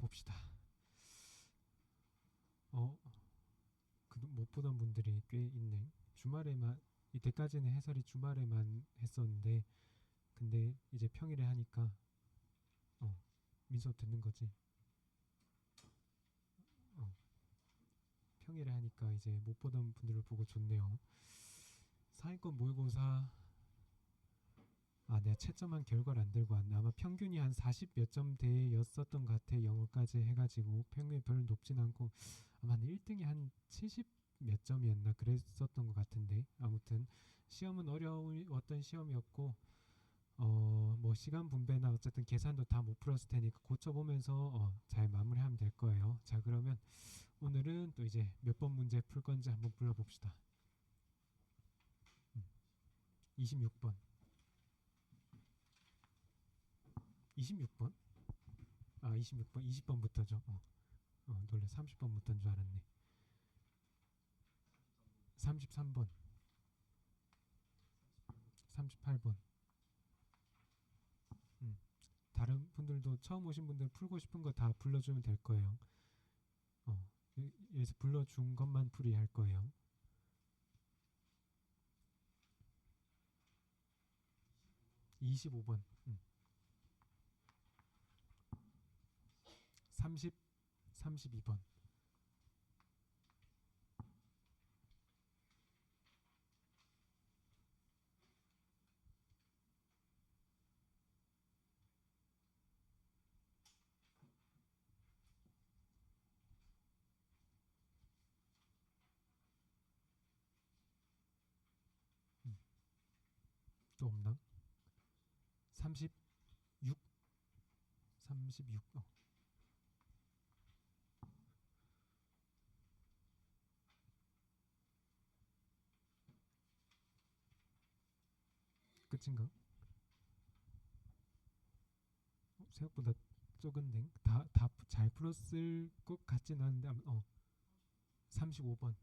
봅시다. 못 보던 분들이 꽤 있네. 주말에만 이때까지는 해설이 주말에만 했었는데 근데 이제 평일에 하니까 민서 듣는 거지. 평일에 하니까 이제 못 보던 분들을 보고 좋네요. 상위권 모의고사 내가 채점한 결과를 안 들고 왔네. 아마 평균이 한 40 몇 점대였었던 것 같아. 영어까지 해가지고 평균이 별로 높진 않고 아마 1등이 한 70 몇 점이었나 그랬었던 것 같은데 아무튼 시험은 어려웠던 시험이었고 뭐 시간 분배나 어쨌든 계산도 다 못 풀었을 테니까 고쳐보면서 잘 마무리하면 될 거예요. 자 그러면 오늘은 또 이제 몇 번 문제 풀 건지 한번 불러봅시다. 26번 26번? 26번 20번부터죠. 놀래 30번부터인 줄 알았네. 33번 38번 다른 분들도 처음 오신 분들 풀고 싶은 거 다 불러주면 될 거예요. 여기서 불러준 것만 풀이할 거예요. 25번 32번 또 없나? 36 36 끝인가? 생각보다 적은데 다 잘 풀었을 것 같진 않은데 35번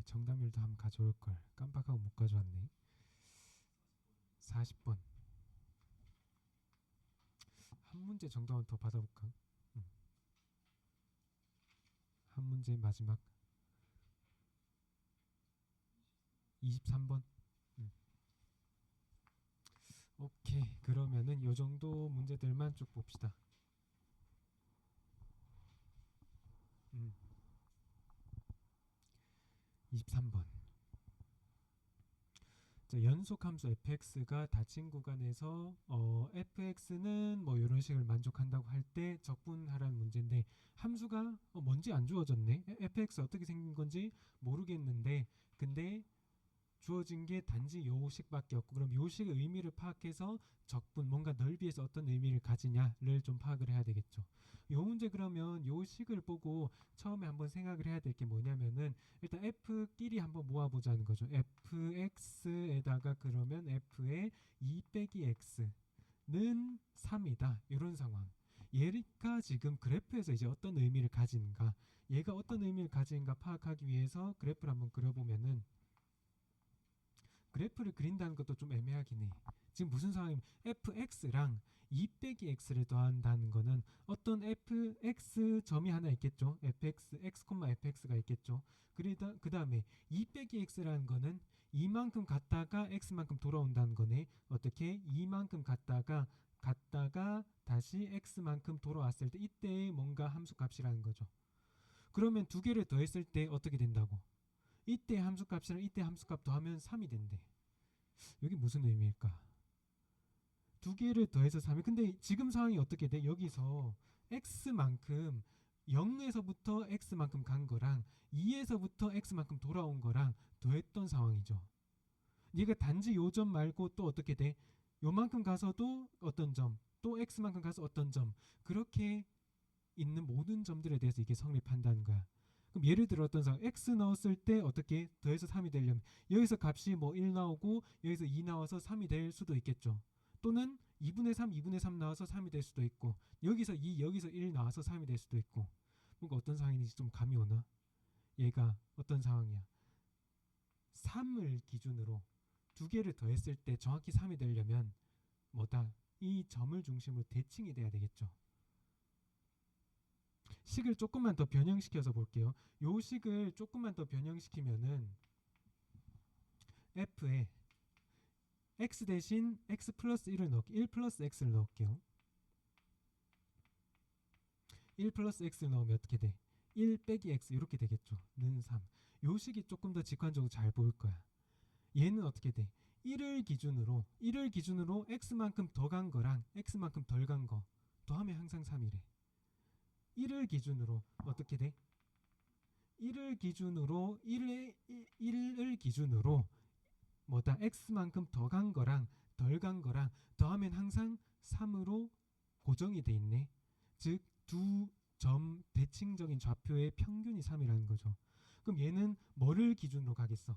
정답률도 한번 가져올걸 깜빡하고 못 가져왔네. 40번 한 문제 정도만 더 받아볼까? 한 문제 마지막 23번 오케이 그러면은 요 정도 문제들만 쭉 봅시다. 23번 자, 연속함수 fx가 닫힌 구간에서 fx는 뭐 이런 식을 만족한다고 할 때 적분하라는 문제인데 함수가 뭔지 안 주어졌네. fx 어떻게 생긴 건지 모르겠는데 근데 주어진 게 단지 요식밖에 없고 그럼 요식의 의미를 파악해서 적분 뭔가 넓이에서 어떤 의미를 가지냐를 좀 파악을 해야 되겠죠. 요 문제 그러면 요식을 보고 처음에 한번 생각을 해야 될 게 뭐냐면은 일단 f끼리 한번 모아보자는 거죠. fx에다가 그러면 f의 2 빼기 x는 3이다. 이런 상황. 얘가 지금 그래프에서 이제 어떤 의미를 가지는가 얘가 어떤 의미를 가지는가 파악하기 위해서 그래프를 한번 그려보면은 그래프를 그린다는 것도 좀 애매하긴 해. 지금 무슨 상황이면 fx랑 2 빼기 x를 더한다는 거는 어떤 fx 점이 하나 있겠죠. fx, x, fx가 있겠죠. 그 다음에 2 빼기 x라는 거는 이만큼 갔다가 x만큼 돌아온다는 거네. 어떻게? 이만큼 갔다가 다시 x만큼 돌아왔을 때 이때의 뭔가 함수 값이라는 거죠. 그러면 두 개를 더했을 때 어떻게 된다고? 이때 함수값이랑 이때 함수값 더하면 3이 된대. 여기 무슨 의미일까? 두 개를 더해서 3이 근데 지금 상황이 어떻게 돼? 여기서 x만큼 0에서부터 x만큼 간 거랑 2에서부터 x만큼 돌아온 거랑 더했던 상황이죠. 얘가 단지 요 점 말고 또 어떻게 돼? 요만큼 가서도 어떤 점, 또 x만큼 가서 어떤 점 그렇게 있는 모든 점들에 대해서 이게 성립한다는 거야. 그럼 예를 들어 어떤 상황 x 넣었을 때 어떻게 더해서 3이 되려면 여기서 값이 뭐 1 나오고 여기서 2 나와서 3이 될 수도 있겠죠. 또는 2분의 3, 2분의 3 나와서 3이 될 수도 있고 여기서 2, 여기서 1 나와서 3이 될 수도 있고 뭔가 어떤 상황인지 좀 감이 오나? 얘가 어떤 상황이야? 3을 기준으로 두 개를 더했을 때 정확히 3이 되려면 뭐다? 이 점을 중심으로 대칭이 돼야 되겠죠. 식을 조금만 더 변형시켜서 볼게요. 요 식을 조금만 더 변형시키면은 f에 x 대신 x 플러스 1을 넣을게요. 1 플러스 x를 넣을게요. 1 플러스 x를 넣으면 어떻게 돼? 1 빼기 x 이렇게 되겠죠. 는 3. 요 식이 조금 더 직관적으로 잘 보일 거야. 얘는 어떻게 돼? 1을 기준으로 x만큼 더 간 거랑 x만큼 덜 간 거 더하면 항상 3이래. 1을 기준으로 어떻게 돼? 1을 기준으로 뭐다? x만큼 더 간 거랑 덜 간 거랑 더하면 항상 3으로 고정이 돼 있네. 즉 두 점 대칭적인 좌표의 평균이 3이라는 거죠. 그럼 얘는 뭐를 기준으로 가겠어?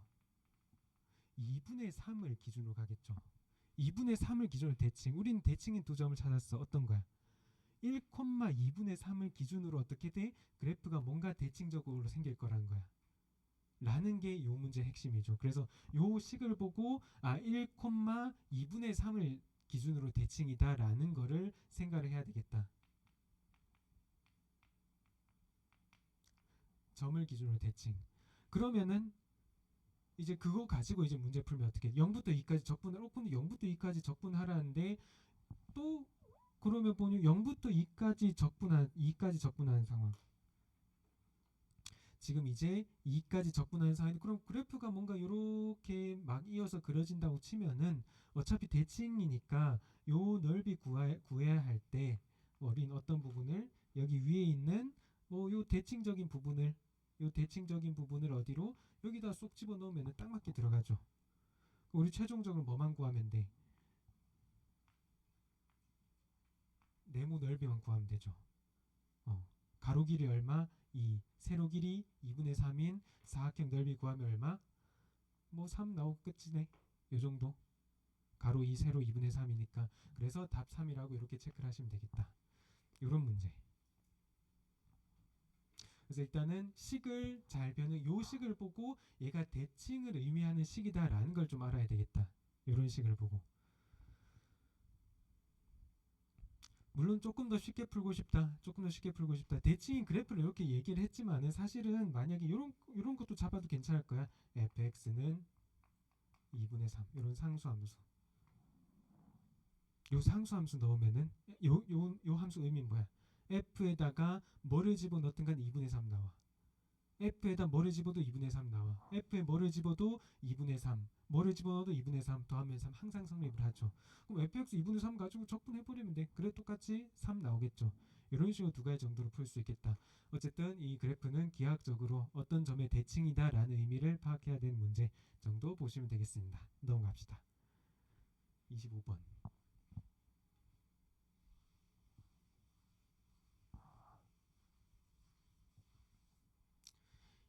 2분의 3을 기준으로 가겠죠. 2분의 3을 기준으로 대칭. 우리는 대칭인 두 점을 찾았어. 어떤 거야? 1,2분의 3을 기준으로 어떻게 돼? 그래프가 뭔가 대칭적으로 생길 거라는 거야. 라는 게 요 문제의 핵심이죠. 그래서 요 식을 보고 1,2분의 3을 기준으로 대칭이다 라는 거를 생각을 해야 되겠다. 점을 기준으로 대칭. 그러면은 이제 그거 가지고 이제 문제 풀면 어떻게 0부터 2까지 적분을 근데 0부터 2까지 적분하라는데 또 그러면 보니 0부터 2까지 적분하는 상황. 지금 이제 2까지 적분하는 상황인데 그럼 그래프가 뭔가 이렇게 막 이어서 그려진다고 치면은 어차피 대칭이니까 요 넓이 구해야 할 때 우린 어떤 부분을 여기 위에 있는 요 대칭적인 부분을 어디로 여기다 쏙 집어넣으면 딱 맞게 들어가죠. 우리 최종적으로 뭐만 구하면 돼? 네모 넓이만 구하면 되죠. 가로 길이 얼마? 2. 세로 길이 2분의 3인 사각형 넓이 구하면 얼마? 뭐 3 나오고 끝이네. 요 정도. 가로 2, 세로 2분의 3이니까 그래서 답 3이라고 이렇게 체크를 하시면 되겠다. 요런 문제. 그래서 일단은 식을 잘 요 식을 보고 얘가 대칭을 의미하는 식이다라는 걸 좀 알아야 되겠다. 요런 식을 보고. 물론 조금 더 쉽게 풀고 싶다. 대칭인 그래프를 이렇게 얘기를 했지만은 사실은 만약에 요런 것도 잡아도 괜찮을 거야. fx는 2분의 3 요런 상수함수. 요 상수함수 넣으면은 요 함수 의미는 뭐야? f에다가 뭐를 집어넣든 간에 2분의 3 나와. f에다 뭐를 집어도 2분의 3 나와. f에 뭐를 집어도 2분의 3. 뭐를 집어넣어도 2분의 3 더하면 3 항상 성립을 하죠. 그럼 fx 2분의 3 가지고 적분해버리면 돼. 그래 똑같이 3 나오겠죠. 이런 식으로 두 가지 정도로 풀 수 있겠다. 어쨌든 이 그래프는 기하학적으로 어떤 점의 대칭이다 라는 의미를 파악해야 되는 문제 정도 보시면 되겠습니다. 넘어갑시다. 25번.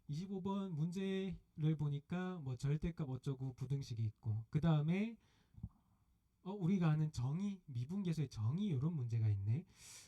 25번 문제를 보니까 뭐 절대값 어쩌고 부등식이 있고 그 다음에 우리가 아는 정의, 미분계수의 정의 이런 문제가 있네.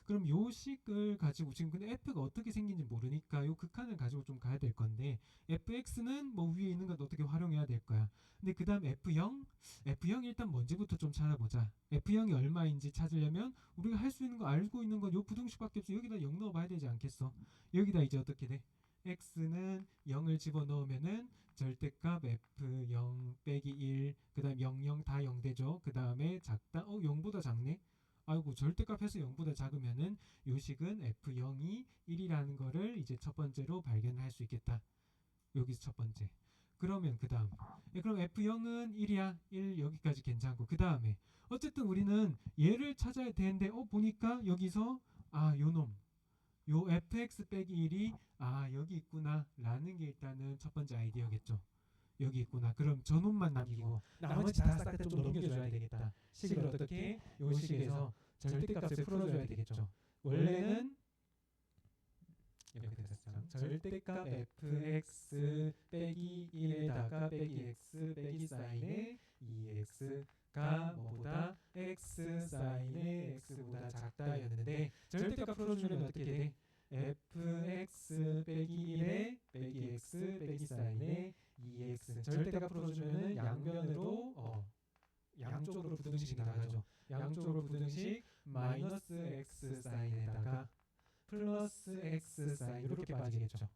그럼 요 식을 가지고 지금 근데 f가 어떻게 생긴지 모르니까 요 극한을 가지고 좀 가야 될 건데 fx는 뭐 위에 있는 것 어떻게 활용해야 될 거야. 근데 그 다음 F0 일단 뭔지부터 좀 찾아보자. F0이 얼마인지 찾으려면 우리가 할 수 있는 거 알고 있는 건 요 부등식밖에 없어. 여기다 0 넣어봐야 되지 않겠어. 여기다 이제 어떻게 돼? x는 0을 집어넣으면은 절대값 f0 빼기 1 그 다음 00 다 0 되죠. 그 다음에 작다 0보다 작네. 아이고 절대값 해서 0보다 작으면은 요식은 f0이 1이라는 거를 이제 첫 번째로 발견할 수 있겠다. 여기서 첫 번째. 그러면 그 다음 그럼 f0은 1이야. 1 여기까지 괜찮고 그 다음에 어쨌든 우리는 얘를 찾아야 되는데 보니까 여기서 요 fx 빼기 1이 여기 있구나 라는 게 일단은 첫 번째 아이디어겠죠. 여기 있구나. 그럼 저놈만 남기고 나머지 다 싹 다 좀 넘겨줘야 되겠다. 식을 어떻게? 요 식에서 절대값을 풀어줘야 되겠죠. 원래는 이렇게 됐었죠. 절대값 fx 빼기 1에다가 빼기 x 빼기 사인의 2x가 뭐보다 x 사인의 x보다 작다였는데 절대값 풀어주면 어떻게 돼? fx 빼기 1에 빼기 x 빼기 사인의 2x 절대값 풀어주면은 양변으로 양쪽으로 부등식 나가죠. 양쪽으로 부등식 마이너스 x 사인에다가 플러스 x 사인 이렇게 빠지겠죠.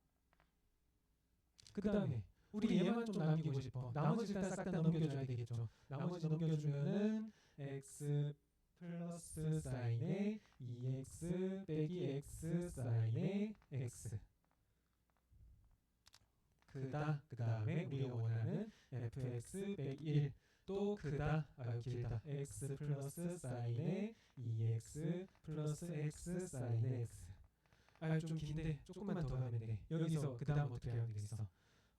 그 다음에 우리 얘만 좀 남기고 싶어. 나머지 일단 싹 다 넘겨줘야 되겠죠. 나머지 넘겨주면은 x 플러스 사인의 2x 빼기 x 사인의 x 그 다음에 우리가 원하는 fx 빼기 1 또 길다 x 플러스 사인의 2x 플러스 x 사인의 x 좀 긴데 조금만 더 하면 돼. 여기서 그 다음 어떻게 하면 되겠어?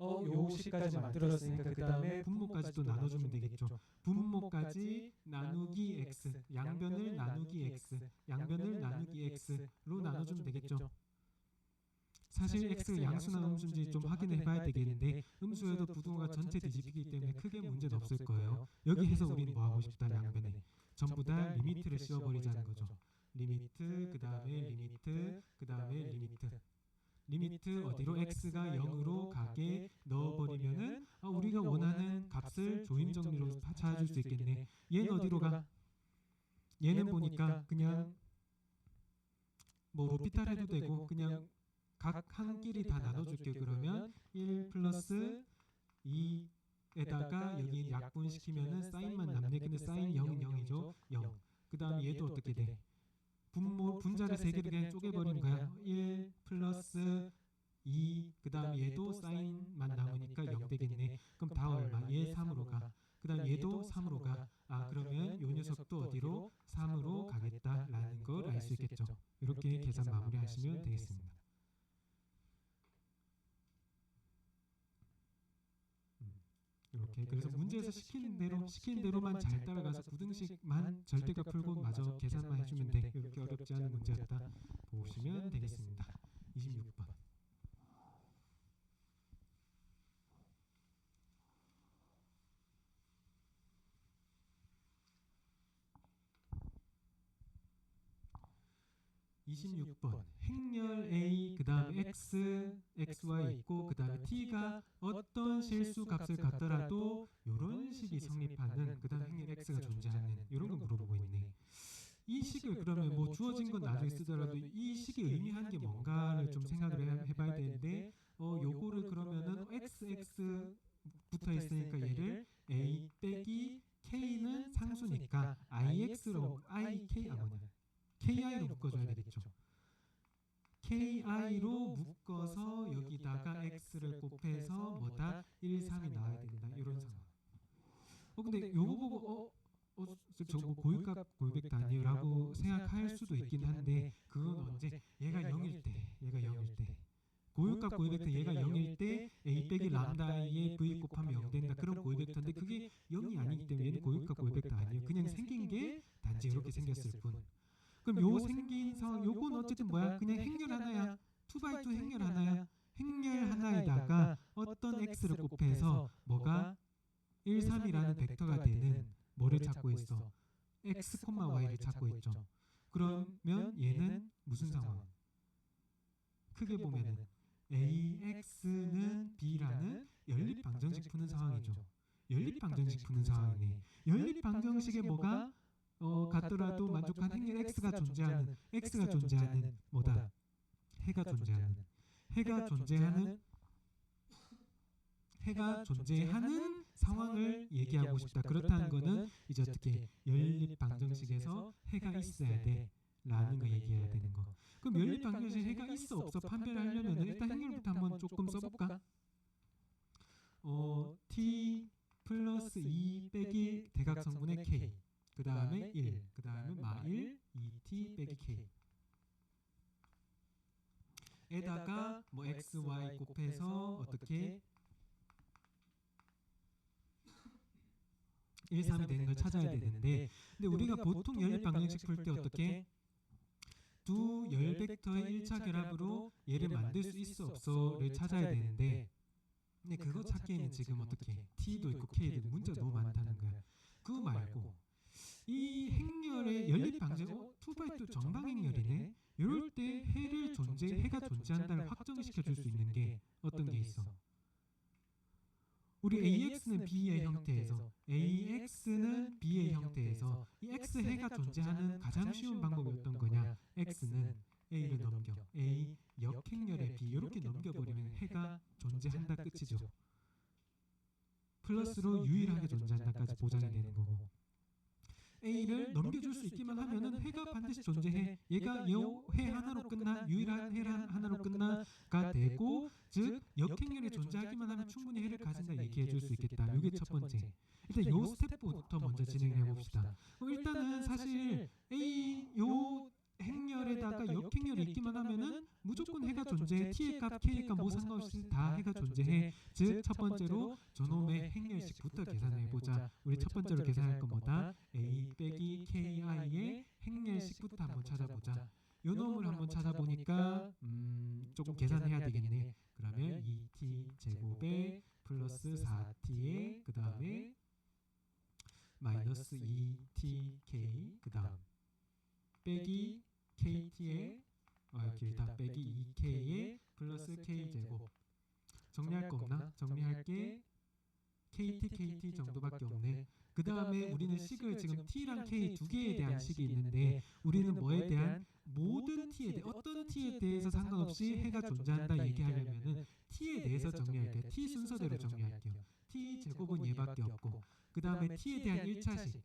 요 식까지 만들었으니까 그 다음에 분모까지도 나눠주면 되겠죠. 분모까지 나누기 x 양변을 나누기 x 양변을 나누기 x로 나눠주면 되겠죠. 사실 x가 양수나 음수인지 좀 확인해 봐야 되겠는데 음수여도 부등호가 전체 뒤집히기 때문에 크게 문제는 없을 거예요. 여기에서 우리는 뭐 하고 싶다? 양변에 전부 다 리미트를 씌워버리자는 거죠. 리미트 그 다음에 리미트 그 다음에 리미트 어디로 x가 0으로 가게 넣어버리면은 우리가 원하는 값을 조임 정리로 찾아줄 수 있겠네. 얘는 어디로 가? 얘는 보니까 그냥 뭐 로피탈 해도 되고 그냥 각 한 끼리 다 나눠줄게. 그러면 1 플러스 2에다가 여기 약분시키면은 사인만 남네. 근데 사인 0은 0이죠. 0. 그 다음에 얘도 어떻게 돼? 분자를 3개를 그냥 쪼개버리는 거야. 1 플러스 2, 그 다음 얘도 사인만 남으니까 0 되겠네. 그럼 다 얼마? 얘 3으로 가. 그 다음 얘도 3으로 가. 그러면 요 녀석도 어디로? 3으로 가겠다라는 걸 알 수 있겠죠. 이렇게 계산 마무리하시면 되겠습니다. 이렇게 그래서 문제에서 시키는 대로만 잘 따라가서 부등식만 절대값 풀고 마저 계산만 해주면 돼. 이렇게 어렵지 않은 문제였다 보시면 되겠습니다. 26번. 행렬 A 그 다음 x, xy 있고 그 다음에 t가 어떤 실수 값을 갖더라도 이런 식이 성립하는 그 다음 행렬 x가 존재하는 이런 거 물어보고 있네. 이 식을 그러면 뭐 주어진 건 나중에 쓰더라도 이 식이 의미하는 게 뭔가를 좀 생각을 해봐야 되는데 요거를 그러면은 xx 붙어 있으니까 얘를 a 빼기 k는 상수니까 ix로 ki로 묶어줘야 되겠죠. ki로 묶어서 여기다가 x를 곱해서 뭐다? 1, 3이 나와야 된다. 이런 상황. 근데 요거 보고 저거 고유값 고유벡터 아니에요라고 생각할 수도 있긴 한데 그건 언제? 얘가 0일 때 고유값 고유벡터 얘가 0일 때 a 빼기 람다에 v 곱하면 0 된다. 그런 고유벡터인데 그게 0이 아니기 때문에 얘는 고유값 고유벡터 아니에요. 그냥 생긴 게 단지 이렇게 생겼을 뿐. 그럼 요 생긴 상황 요건 어쨌든 뭐야? 그냥 행렬 하나야. 2x2 행렬 하나야. 행렬 하나에다가 어떤 x를 곱해서 뭐가 1, 3이라는 벡터가 되는 뭐를 찾고 있어? x, y를 찾고 있죠. 그러면 얘는 무슨 상황? 크게 보면은 ax는 b라는 연립방정식 푸는 상황이죠. 연립방정식 푸는 상황이네. 연립방정식에 뭐가 같더라도 만족한 행렬 x가 존재하는 뭐다? 해가 존재하는 상황을 얘기하고 싶다. 그렇다는 거는 이제 어떻게 연립방정식에서 해가 있어야 돼 라는 거 얘기해야 되는 거. 그럼 연립방정식에 해가 있어 없어 판별하려면 일단 행렬부터 한번 조금 써볼까? t 플러스 2 빼기 대각성분의 k 그 다음에 1, 그 다음에 마1 2t 빼기 k 에다가 뭐 x, y 곱해서 어떻게 1, 3이 되는 걸 찾아야 되는데 근데 우리가 보통 연립방정식 풀 때 어떻게 두 열벡터의 1차 결합으로 얘를 만들 수 있어 없어를 찾아야 되는데 근데 그거 찾기에는 지금 어떻게 t도 있고 k도 있고 문제가 너무 많다는 거야. 그거 말고 이 또 정방행렬이네. 이럴 때 해가 존재한다를 확정시켜 줄 수 있는 게 어떤 게 있어? 우리 AX는 B의 형태에서 이 X 해가 존재하는 가장 쉬운 방법이 어떤 거냐? X는 A를 넘겨 A 역행렬의 B 이렇게 넘겨버리면 해가 존재한다 끝이죠. 플러스로 유일하게 존재한다까지 보장이 되는 거고, A를 넘겨줄 수 있기만 하면은 해가 반드시 존재해. 얘가 해 하나로 끝나, 유일한 해 하나로 끝나가 되고, 즉 역행렬이 존재하기만 하면 충분히 해를 가진다 얘기해 줄 수 있겠다. 이게 첫 번째. 일단 요 스텝부터 먼저 진행해 봅시다. 일단은 사실 요 행렬에다가 역행렬이 있기만 하면은 무조건 해가 존재해. t의 값, k의 값 뭐 상관없이 다 해가 존재해. 즉 첫 번째로 저놈의 행렬식부터 계산해 보자. 우리 첫 번째로 계산할 건 뭐다? a 빼기 ki의 행렬식부터 한번 찾아보자. 요 놈을 한번 찾아보니까 조금 계산해야 되겠네. 그러면 2t 제곱에 플러스 4t에 그 다음에 마이너스 2tk 그 다음 빼기 kt에 길다 빼기 2k에 플러스 k제곱. 정리할 거 없나? 정리할게. kt 정도밖에 없네. 그 다음에 우리는 식을 지금 t랑 k 두 개에 대한 식이 있는데, 우리는 뭐에 대한? 모든 t에 대해, 어떤 t에 대해서 상관없이 해가 존재한다 얘기하려면은 t에 대해서 정리할게요. t 순서대로 정리할게요. t 제곱은 얘밖에 없고, 그 다음에 t에 대한 1차식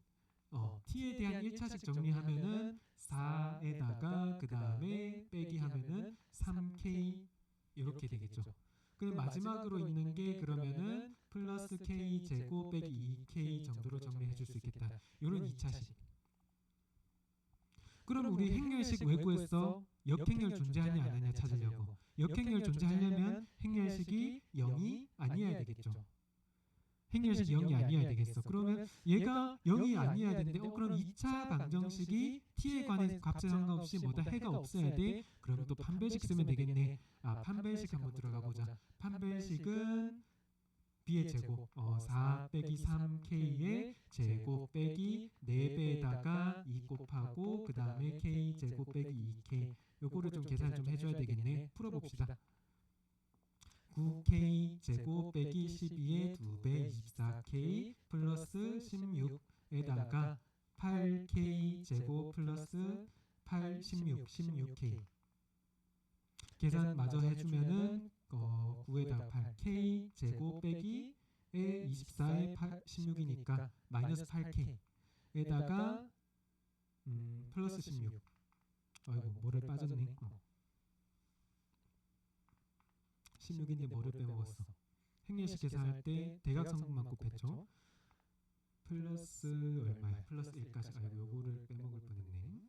t에 대한 1차식 정리하면은 4에다가 그 다음에 빼기 하면은 3k 이렇게 되겠죠. 그럼 마지막으로 있는 게 그러면은 플러스 k 제곱 빼기 2k 정도로 정리해 줄 수 있겠다. 이런 2차식. 그럼 우리 행렬식 왜 구했어? 역행렬 존재하냐 안 하냐 찾으려고. 역행렬 존재하려면 행렬식이 0이 아니어야 되겠죠. 행렬식 0이 아니어야 되겠어. 그러면 얘가 0이 아니어야 되는데 그럼 2차 방정식이 t에 관한 값에 상관없이 뭐다? 해가 없어야 돼. 그러면 또 판별식 쓰면 되겠네. 판별식 한번 들어가 보자. 판별식은 b의 제곱 4 빼기 3k의 제곱 빼기 4배에다가 2 곱하고 그 다음에 k 제곱 빼기 2k. 요거를 좀 계산 좀 해줘야 되겠네. 풀어봅시다. 9k 제곱 빼기 12의 2배 24k 플러스 16에다가 8k 제곱 플러스 8, 16k 계산 마저 해주면은 9에다가 8 k 제곱 빼기 24에 16이니까 마이너스 8k에다가 플러스 16. 아이고 뭐를 빠졌네. 16인데 뭐를 빼먹었어? 행렬식 계산할 때 대각선만 곱했죠. 플러스 얼마야? 플러스 1까지. 아이고 요거를 빼먹을 뻔했네.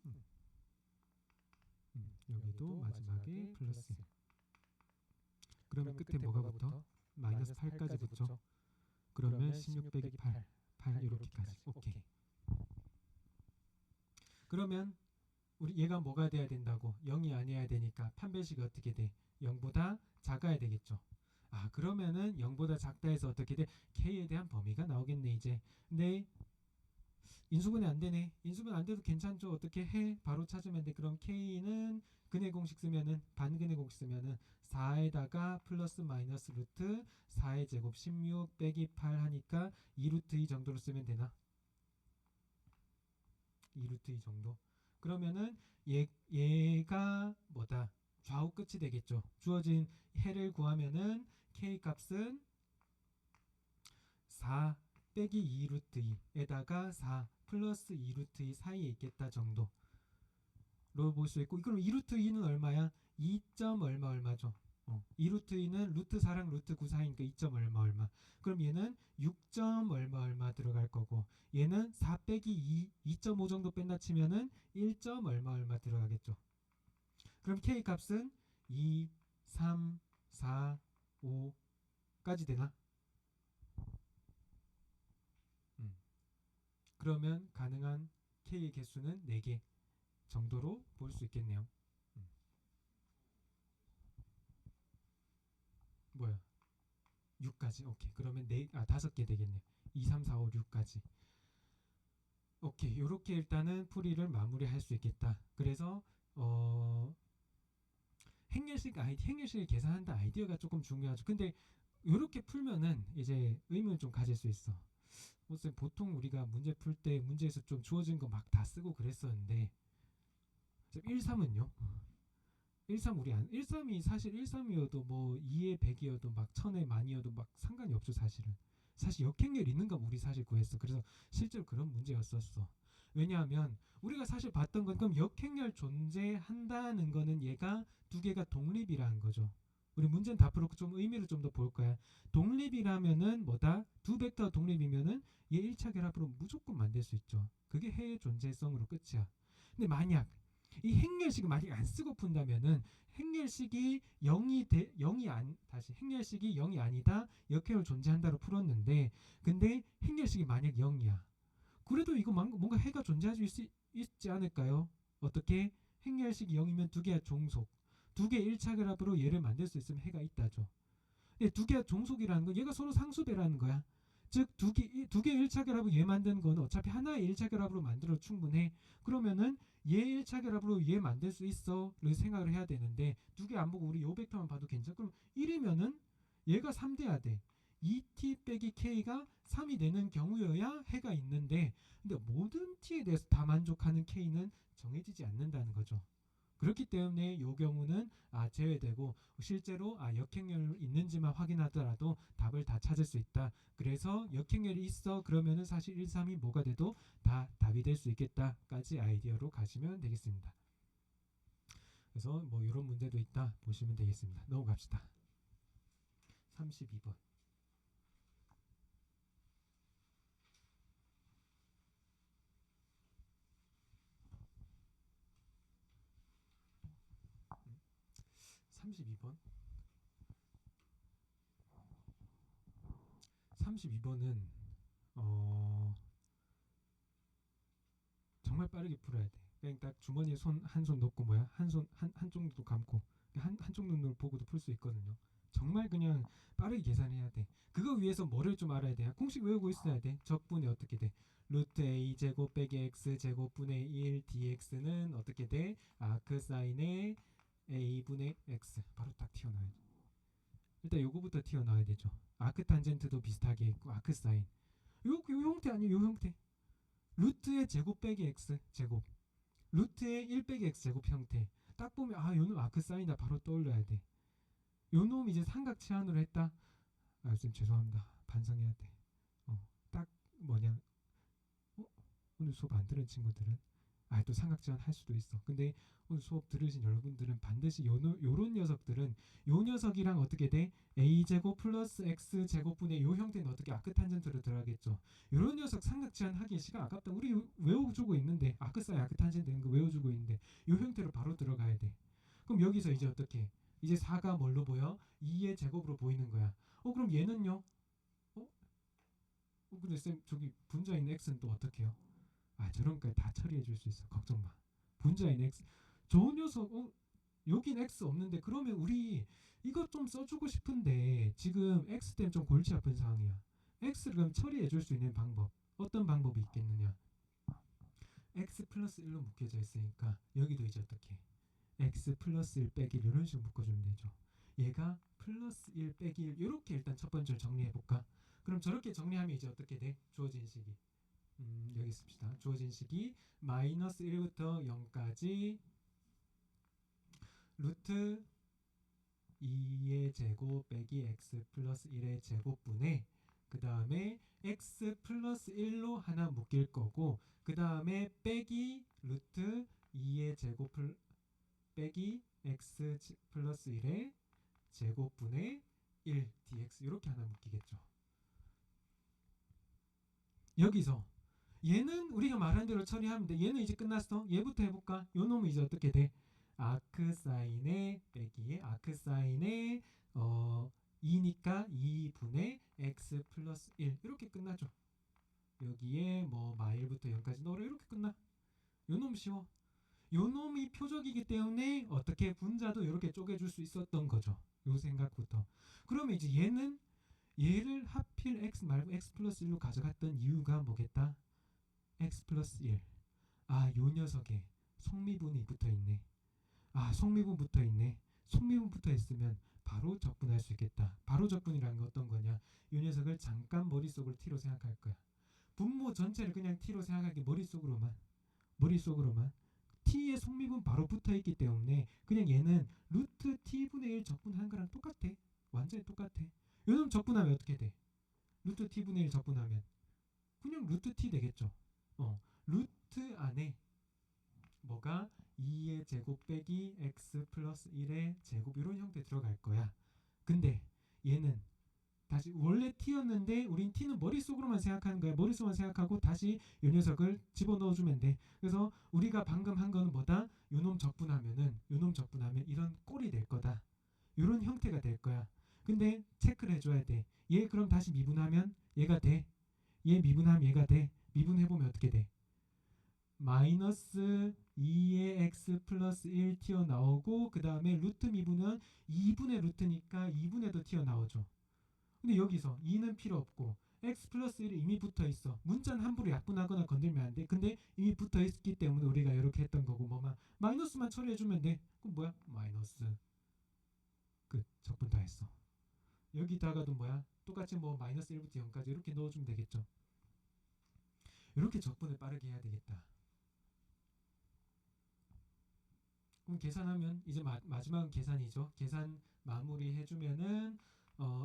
여기도 마지막에 플러스 1. 그러면 끝에 뭐가 붙어? 마이너스 8까지 붙죠. 그러면 16 빼기 8 이렇게까지. 오케이. 그러면 우리 얘가 뭐가 돼야 된다고? 0이 아니어야 되니까 판별식이 어떻게 돼? 0보다 작아야 되겠죠. 그러면은 0보다 작다 해서 어떻게 돼? k에 대한 범위가 나오겠네 이제. 근데 인수분해 안 되네. 인수분해 안 돼도 괜찮죠. 어떻게 해? 바로 찾으면 돼. 그럼 k는 근해 공식 쓰면은 반근해 공식 쓰면은 4에다가 플러스 마이너스 루트 4의 제곱 16 빼기 8 하니까 2루트 2 정도로 쓰면 되나? 2루트 2 정도. 그러면은 얘가 뭐다? 좌우 끝이 되겠죠. 주어진 해를 구하면은 k 값은 4 빼기 2루트 2에다가 4 플러스 2루트 2 사이에 있겠다 정도로 볼 수 있고, 그럼 2루트 2는 얼마야? 2. 얼마죠? 2루트 2는 루트 4랑 루트 9 사이니까 2. 얼마. 그럼 얘는 6. 얼마 들어갈 거고, 얘는 4 빼기 2.5 정도 뺀다 치면은 1. 얼마 들어가겠죠. 그럼 k 값은 2, 3, 4, 5까지 되나? 그러면 가능한 k의 개수는 4개 정도로 볼 수 있겠네요. 뭐야? 6까지. 오케이. 그러면 5개 되겠네요. 2, 3, 4, 5, 6까지. 오케이. 요렇게 일단은 풀이를 마무리할 수 있겠다. 그래서 어 행렬식을 계산한다 아이디어가 조금 중요하죠. 근데 요렇게 풀면은 이제 의문을 좀 가질 수 있어. 무슨 보통 우리가 문제 풀 때 문제에서 좀 주어진 거 막 다 쓰고 그랬었는데 1, 3은요? 13 우리 안 13이 사실 13이어도 뭐 2에 100이어도 막 1000에 만이어도 막 상관이 없죠, 사실은. 사실 역행렬 있는 거 우리 사실 구했어. 그래서 실제로 그런 문제였었어. 왜냐하면 우리가 사실 봤던 건 그럼 역행렬 존재한다는 거는 얘가 두 개가 독립이라는 거죠. 우리 문제는 다 풀었고 좀 의미를 좀 더 볼 거야. 독립이라면은 뭐다? 두 벡터 독립이면은 얘 1차 결합으로 무조건 만들 수 있죠. 그게 해의 존재성으로 끝이야. 근데 만약 이 행렬식을 만약 안 쓰고 푼다면은 행렬식이 0이 안 다시 행렬식이 0이 아니다 역행을 존재한다로 풀었는데 근데 행렬식이 만약 0이야 그래도 이거 뭔가 해가 존재할 수 있지 않을까요? 어떻게 행렬식이 0이면 두 개의 종속 두 개의 1차 결합으로 얘를 만들 수 있으면 해가 있다죠. 근데 두 개의 종속이라는 건 얘가 서로 상수배라는 거야. 즉 두 개 1차 결합을 얘 만드는 건 어차피 하나의 1차 결합으로 만들어 충분해. 그러면은 얘 1차 결합으로 얘 만들 수 있어를 생각을 해야 되는데 두 개 안 보고 우리 요 벡터만 봐도 괜찮아. 그럼 1이면은 얘가 3 돼야 돼. 2t 빼기 k가 3이 되는 경우여야 해가 있는데 근데 모든 t에 대해서 다 만족하는 k는 정해지지 않는다는 거죠. 그렇기 때문에 이 경우는 제외되고 실제로 역행렬 있는지만 확인하더라도 답을 다 찾을 수 있다. 그래서 역행렬이 있어 그러면은 사실 1, 3이 뭐가 돼도 다 답이 될 수 있겠다까지 아이디어로 가시면 되겠습니다. 그래서 뭐 이런 문제도 있다 보시면 되겠습니다. 넘어갑시다. 32번. 음, 32번. 32번은 정말 빠르게 풀어야 돼. 그냥 딱 주머니에 한 손 넣고 뭐야 한쪽 눈도 감고 한쪽 눈을 보고도 풀 수 있거든요. 정말 그냥 빠르게 계산해야 돼. 그거 위해서 뭐를 좀 알아야 돼. 공식 외우고 있어야 돼. 적분이 어떻게 돼? 루트 a 제곱 빼기 x 제곱분의 1 dx는 어떻게 돼? 아크 사인의 a분의 x 바로 딱 튀어나와야 돼. 일단 요거부터 튀어나와야 되죠. 아크 탄젠트도 비슷하게 있고 아크 사인. 요 형태 아니에요? 요 형태. 루트의 제곱 빼기 x 제곱 루트의 1 빼기 x 제곱 형태 딱 보면 요놈 아크 사인이다 바로 떠올려야 돼. 요놈 이제 삼각 치환으로 했다. 쌤 죄송합니다. 반성해야 돼. 딱 뭐냐 오늘 수업 안 들은 친구들은 또 삼각 치환 할 수도 있어. 근데 오늘 수업 들으신 여러분들은 반드시 요런 녀석들은 요 녀석이랑 어떻게 돼? a제곱 플러스 x제곱분의 요 형태는 어떻게 아크탄젠트로 들어가겠죠. 요런 녀석 삼각치환 하기 시간 아깝다. 우리 외워주고 있는데 아크사인 아크탄젠트 이런 거 외워주고 있는데 요 형태로 바로 들어가야 돼. 그럼 여기서 이제 어떻게? 이제 4가 뭘로 보여? 2의 제곱으로 보이는 거야. 그럼 얘는요? 근데 쌤 저기 분자인 x는 또 어떻게 해요? 저런 거다 처리해 줄 수 있어. 걱정 마. 분자인 x. 저 녀석 여긴 x 없는데 그러면 우리 이것 좀 써주고 싶은데 지금 x 때문에 좀 골치 아픈 상황이야. x를 그럼 처리해 줄 수 있는 방법. 어떤 방법이 있겠느냐? x 플러스 1로 묶여져 있으니까 여기도 이제 어떻게 x 플러스 1 빼기 1 이런 식으로 묶어주면 되죠. 얘가 플러스 1 빼기 1 이렇게 일단 첫 번째로 정리해 볼까? 그럼 저렇게 정리하면 이제 어떻게 돼? 주어진 식이 여기 씁시다. 주어진 식이 마이너스 1부터 0까지 루트 2의 제곱 빼기 x 플러스 1의 제곱분의 그 다음에 x 플러스 1로 하나 묶일 거고 그 다음에 빼기 루트 2의 제곱 빼기 x 플러스 1의 제곱분의 1 dx 이렇게 하나 묶이겠죠. 여기서 얘는 우리가 말한 대로 처리하면 돼. 얘는 이제 끝났어. 얘부터 해볼까? 요 놈은 이제 어떻게 돼? 아크 사인의 빼기에 아크 사인의 2니까 2분의 x 플러스 1 이렇게 끝나죠. 여기에 뭐 마일부터 0까지 넣으라 이렇게 끝나. 요 놈 쉬워. 요 놈이 표적이기 때문에 어떻게 분자도 이렇게 쪼개줄 수 있었던 거죠. 요 생각부터. 그러면 이제 얘를 하필 x 말고 x 플러스 1로 가져갔던 이유가 뭐겠다? x 플러스 1. 아, 요 녀석에 속미분이 붙어 있네. 아, 속미분 붙어 있네. 속미분 붙어 있으면 바로 적분할 수 있겠다. 바로 적분이라는 건 어떤 거냐? 이 녀석을 잠깐 머릿속으로 t로 생각할 거야. 분모 전체를 그냥 t로 생각하기 머릿속으로만 t의 속미분 바로 붙어 있기 때문에 그냥 얘는 루트 t분의 1 적분한 거랑 똑같아. 완전히 똑같아. 요놈 적분하면 어떻게 돼? 루트 t분의 1 적분하면 그냥 루트 t 되겠죠. 루트 안에 뭐가 2의 제곱 빼기 x 플러스 1의 제곱 이런 형태 들어갈 거야. 근데 얘는 다시 원래 t였는데 우린 t는 머릿속으로만 생각하는 거야. 머릿속만 생각하고 다시 이 녀석을 집어넣어주면 돼. 그래서 우리가 방금 한 거는 뭐다? 요놈 적분하면 이런 꼴이 될 거다. 이런 형태가 될 거야. 근데 체크를 해줘야 돼. 얘 그럼 다시 미분하면 얘가 돼. 얘 미분하면 얘가 돼. 미분해보면 어떻게 돼? 마이너스 2의 x 플러스 1 튀어나오고 그 다음에 루트 미분은 2분의 루트니까 2분에도 튀어나오죠. 근데 여기서 2는 필요 없고 x 플러스 1이 이미 붙어있어. 문자는 함부로 약분하거나 건들면 안 돼. 근데 이미 붙어있기 때문에 우리가 이렇게 했던 거고 뭐만 마이너스만 처리해주면 돼. 그럼 뭐야? 마이너스 끝. 적분 다 했어. 여기다가도 뭐야? 똑같이 뭐 마이너스 1부터 0까지 이렇게 넣어주면 되겠죠. 이렇게 적분을 빠르게 해야 되겠다. 그럼 계산하면 이제 마지막은 계산이죠. 계산 마무리 해주면은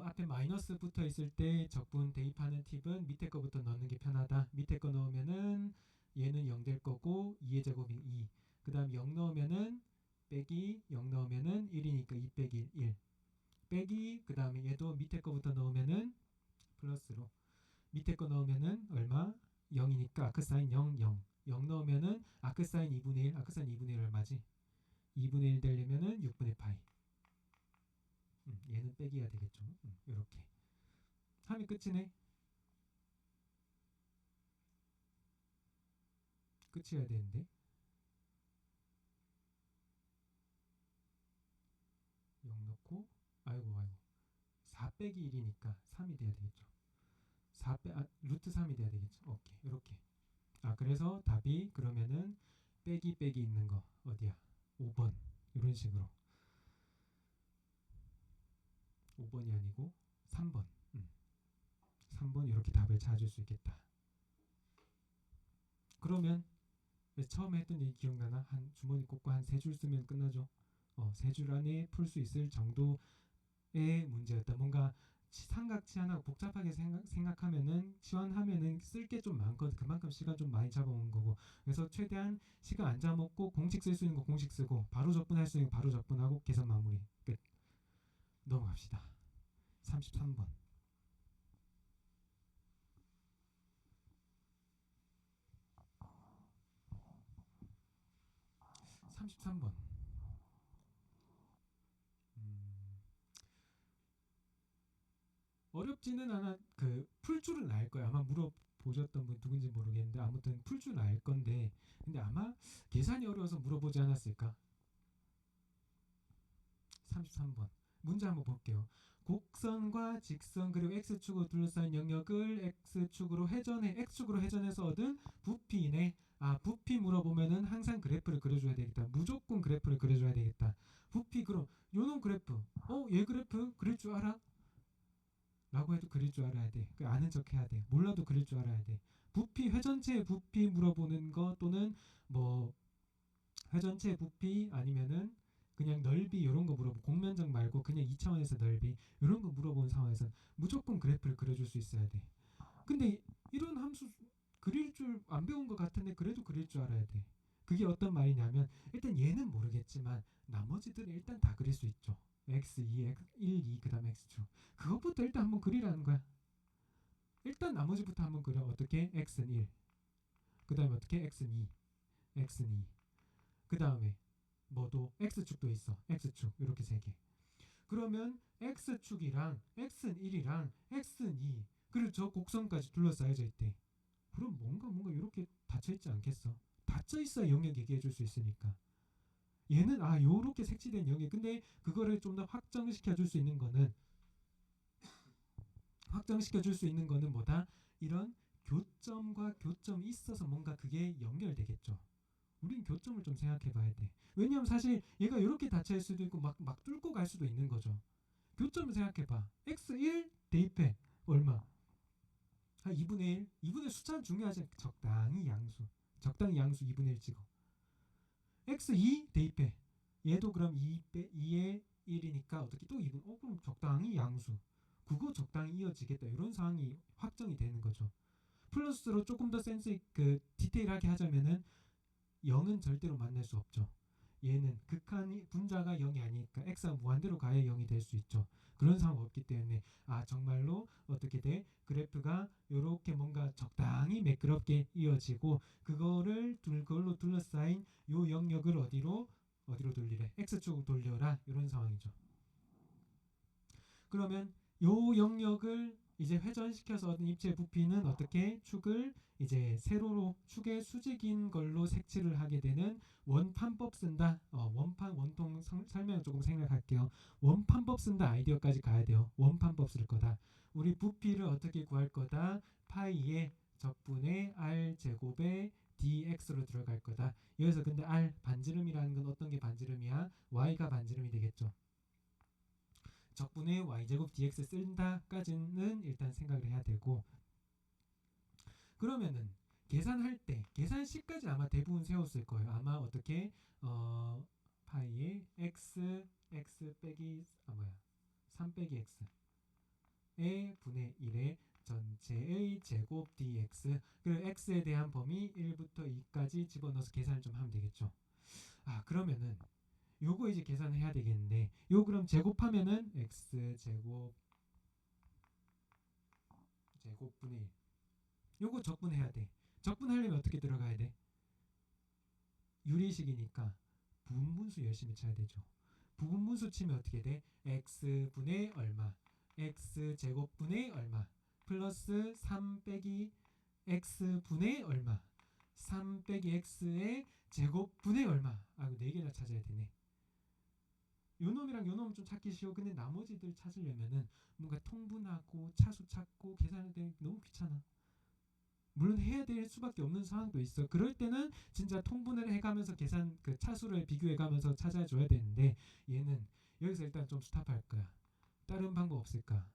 앞에 마이너스 붙어 있을 때 적분 대입하는 팁은 밑에 거부터 넣는 게 편하다. 밑에 거 넣으면은 얘는 0 될 거고 2의 제곱이 2. 그 다음 0 넣으면은 빼기 0 넣으면은 1이니까 2 빼기 1. 빼기 그 다음에 얘도 밑에 거부터 넣으면은 플러스로. 밑에 거 넣으면은 얼마? 0이니까 아크사인 0, 0. 0 넣으면은 아크사인 2분의 1. 아크사인 2분의 1 얼마지? 2분의 1 되려면은 6분의 파이. 얘는 빼기야 되겠죠. 이렇게 하면 끝이네. 끝이어야 되는데 0 넣고 아이고 4 빼기 1이니까 3이 돼야 되겠죠. 루트 3이 돼야 되겠죠. 오케이 이렇게. 그래서 답이 그러면은 빼기 있는 거 어디야? 5번 이런 식으로 5번이 아니고 3번 3번 이렇게 답을 찾을 수 있겠다. 그러면 처음에 했던 얘기 기억나나? 한 주머니 꽂고 한 3줄 쓰면 끝나죠. 3줄 안에 풀 수 있을 정도의 문제였다. 뭔가 삼각지 하나 복잡하게 생각하면은 지원하면은 쓸 게 좀 많거든. 그만큼 시간 좀 많이 잡아먹는 거고. 그래서 최대한 시간 안 잡아먹고 공식 쓸 수 있는 거 공식 쓰고 바로 접근할 수 있는 거 바로 접근하고 계산 마무리 끝. 넘어갑시다. 33번. 33번. 어렵지는 않아. 그 풀 줄은 알 거야. 아마 물어보셨던 분 누군지 모르겠는데 아무튼 풀 줄은 알 건데 근데 아마 계산이 어려워서 물어보지 않았을까? 33번. 문제 한번 볼게요. 곡선과 직선 그리고 x축으로 둘러싸인 영역을 x축으로 회전해 x축으로 회전해서 얻은 부피네. 부피 물어보면은 항상 그래프를 그려줘야 되겠다. 무조건 그래프를 그려줘야 되겠다. 부피 그럼 요놈 그래프. 얘 그래프 그릴 줄 알아? 라고 해도 그릴 줄 알아야 돼. 아는 척 해야 돼. 몰라도 그릴 줄 알아야 돼. 부피 회전체의 부피 물어보는 거 또는 뭐 회전체 부피 아니면은 그냥 넓이 이런 거 물어보고 공면적 말고 그냥 2차원에서 넓이 이런 거 물어보는 상황에서는 무조건 그래프를 그려줄 수 있어야 돼. 근데 이런 함수 그릴 줄 안 배운 것 같은데 그래도 그릴 줄 알아야 돼. 그게 어떤 말이냐면 일단 얘는 모르겠지만 나머지들은 일단 다 그릴 수 있죠. x2, x1, 2, 그 다음에 x축. 그것부터 일단 한번 그리라는 거야. 일단 나머지부터 한번 그려. 어떻게? x는 1. 그 다음에 어떻게? x는 2. x는 2. 그 다음에 뭐도 x축도 있어. x축 이렇게 3개. 그러면 x축이랑 x는 1이랑 x는 2 그리고 저 곡선까지 둘러싸여져 있대. 그럼 뭔가 이렇게 닫혀있지 않겠어? 닫혀있어야 영역 얘기해줄 수 있으니까. 얘는 요렇게 색칠된 영역. 근데 그거를 좀 더 확정시켜줄 수 있는 거는 뭐다? 이런 교점과 교점이 있어서 뭔가 그게 연결되겠죠. 우린 교점을 좀 생각해 봐야 돼. 왜냐하면 사실 얘가 이렇게 닫혀있을 수도 있고 막 뚫고 갈 수도 있는 거죠. 교점을 생각해 봐. x1 대입해. 얼마? 한 2분의 1? 2분의 1 숫자는 중요하지. 적당히 양수. 적당히 양수 2분의 1 찍어. x2 대입해. 얘도 그럼 2에 1이니까 어떻게 또 2분? 그럼 적당히 양수. 그거 적당히 이어지겠다. 이런 상황이 확정이 되는 거죠. 플러스로 조금 더 센스 디테일하게 하자면은 0은 절대로 만날 수 없죠. 얘는 극한이 분자가 0이 아니니까 x가 무한대로 가야 0이 될 수 있죠. 그런 상황 없기 때문에 정말로 어떻게 돼? 그래프가 이렇게 뭔가 적당히 매끄럽게 이어지고 그걸로 둘러싸인 요 영역을 어디로 돌리래? x축으로 돌려라. 이런 상황이죠. 그러면 요 영역을 이제 회전시켜서 얻은 입체 부피는 어떻게 축을 이제 세로로 축의 수직인 걸로 색칠을 하게 되는 원판법 쓴다. 원통 설명을 조금 생략할게요. 원판법 쓴다 아이디어까지 가야 돼요. 원판법 쓸 거다. 우리 부피를 어떻게 구할 거다. 파이의 적분의 r 제곱의 dx로 들어갈 거다. 여기서 근데 r 반지름이라는 건 어떤 게 반지름이야? y가 반지름이 되겠죠. 적분의 y제곱 dx 쓴다까지는 일단 생각을 해야 되고, 그러면은 계산할 때 계산식까지 아마 대부분 세웠을 거예요. 아마 어떻게 파이의 x 빼기 3 빼기 x의 분의 1의 전체의 제곱 dx, 그리고 x에 대한 범위 1부터 2까지 집어넣어서 계산을 좀 하면 되겠죠. 그러면은 요거 이제 계산을 해야 되겠는데, 요 그럼 제곱하면은 x 제곱분의 1. 요거 적분해야 돼. 적분하려면 어떻게 들어가야 돼? 유리식이니까 부분분수 열심히 쳐야 되죠. 부분분수 치면 어떻게 돼? x분의 얼마, x 제곱분의 얼마, 플러스 3 빼기 x분의 얼마, 3 빼기 x의 제곱분의 얼마. 이거 4개나 찾아야 되네. 요놈이랑 요놈은 좀 찾기 쉬워. 근데 나머지들 찾으려면은 뭔가 통분하고 차수 찾고 계산해야 되는 게 너무 귀찮아. 물론 해야 될 수밖에 없는 상황도 있어. 그럴 때는 진짜 통분을 해가면서 계산 차수를 비교해가면서 찾아줘야 되는데, 얘는 여기서 일단 좀 스탑할 거야. 다른 방법 없을까?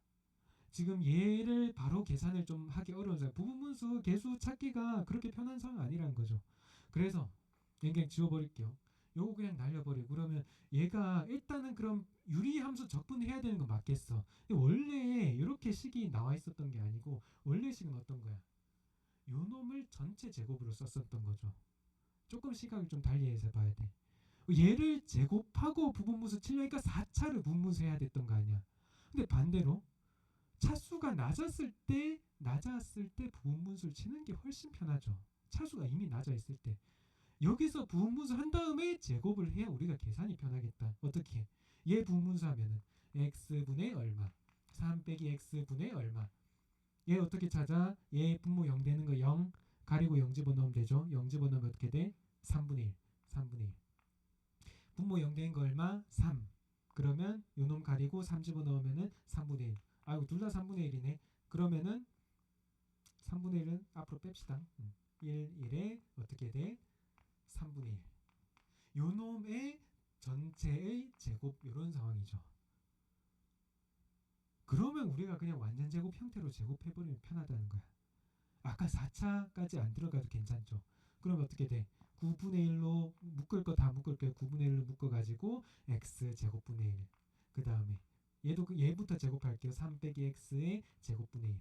지금 얘를 바로 계산을 좀 하기 어려워서 부분분수 개수 찾기가 그렇게 편한 상황 아니라는 거죠. 그래서 그냥 지워버릴게요. 요거 그냥 날려버리고, 그러면 얘가 일단은 그럼 유리함수 적분해야 되는 거 맞겠어. 근데 원래 이렇게 식이 나와 있었던 게 아니고, 원래 식은 어떤 거야? 요 놈을 전체 제곱으로 썼었던 거죠. 조금 시각을 좀 달리해서 봐야 돼. 얘를 제곱하고 부분분수 치려니까 4차를 부분분수 해야 됐던 거 아니야. 근데 반대로 차수가 낮았을 때 부분분수를 치는 게 훨씬 편하죠. 차수가 이미 낮아 있을 때 여기서 부분분수 한 다음에 제곱을 해야 우리가 계산이 편하겠다. 어떻게? 얘 부분분수 하면은 x분의 얼마, 3 빼기 x분의 얼마. 얘 어떻게 찾아? 얘 분모 0 되는 거 0 가리고 0 집어넣으면 되죠. 0 집어넣으면 어떻게 돼? 3분의 1. 분모 0 되는 거 얼마? 3. 그러면 요놈 가리고 3 집어넣으면은 3분의 1. 둘 다 3분의 1이네. 그러면은 3분의 1은 앞으로 뺍시다. 1에 어떻게 돼? 3분의 1. 요놈의 전체의 제곱, 이런 상황이죠. 그러면 우리가 그냥 완전 제곱 형태로 제곱해버리면 편하다는 거야. 아까 4차까지 안 들어가도 괜찮죠. 그럼 어떻게 돼? 9분의 1로 묶을 거 다 묶을 거예요. 9분의 1로 묶어가지고 x 제곱분의 1. 그 다음에 얘부터 제곱할게요. 3 빼기 x의 제곱분의 1.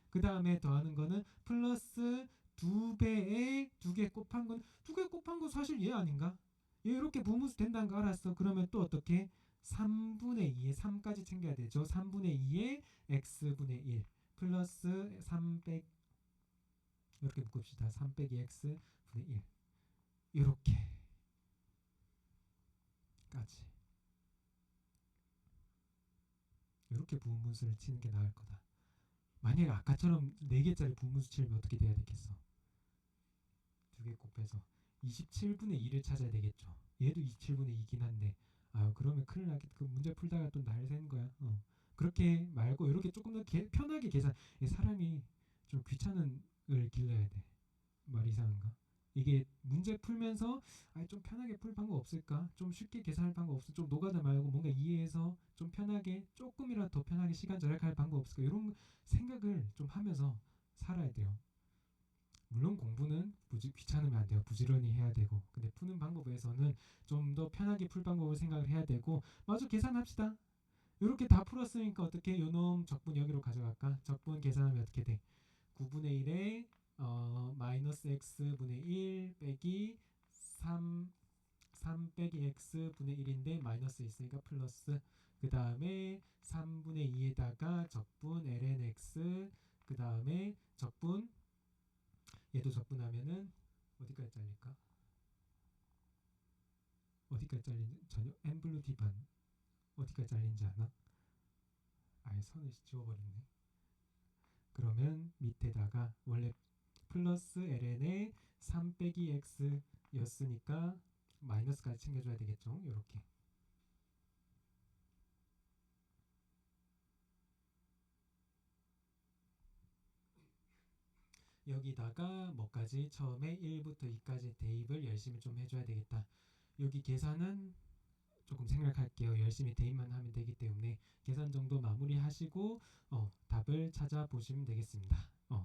그 다음에 더하는 거는 플러스 2배에 2개 곱한 건 2개 곱한 거 사실 얘 아닌가? 얘 이렇게 부분수 된다는 거 알았어. 그러면 또 어떻게? 3분의 2에 3까지 챙겨야 되죠. 3분의 2에 x분의 1 플러스 3 빼기, 이렇게 묶읍시다. 3 빼기 x분의 1 이렇게 까지. 이렇게 부분분수를 치는 게 나을 거다. 만약에 아까처럼 4개짜리 부분분수 치려면 어떻게 돼야 되겠어? 2개 곱해서 27분의 2를 찾아야 되겠죠. 얘도 27분의 2긴 한데 그러면 큰일 나겠다. 그 문제 풀다가 또 날 새는 거야. 그렇게 말고 이렇게 조금 더 편하게 계산. 사람이 좀 귀찮은 길러야 돼. 말 이상한가? 이게 문제 풀면서 좀 편하게 풀 방법 없을까? 좀 쉽게 계산할 방법 없어? 좀 노가다 말고 뭔가 이해해서 좀 편하게 조금이라도 더 편하게 시간 절약할 방법 없을까? 이런 생각을 좀 하면서 살아야 돼요. 물론 공부는 귀찮으면 안 돼요. 부지런히 해야 되고. 근데 푸는 방법에서는 좀 더 편하게 풀 방법을 생각을 해야 되고. 맞아, 계산합시다. 이렇게 다 풀었으니까 어떻게 요놈 적분 여기로 가져갈까? 적분 계산하면 어떻게 돼? 9분의 1에 마이너스 x분의 1 빼기 3 빼기 x분의 1인데 마이너스 있으니까 플러스, 그 다음에 3분의 2에다가 적분 ln x, 그 다음에 적분, 얘도 적분하면은 어디까지 잘릴까? 어디까지 잘린지 전혀 n블루 d반 어디까지 잘린지 아나? 아예 선을 지워버렸네. 그러면 밑에다가 원래 플러스 ln에 3 빼기 x 였으니까 마이너스까지 챙겨줘야 되겠죠. 요렇게. 여기다가 뭐까지 처음에 1부터 2까지 대입을 열심히 좀 해줘야 되겠다. 여기 계산은 조금 생각할게요. 열심히 대입만 하면 되기 때문에 계산 정도 마무리하시고 답을 찾아보시면 되겠습니다.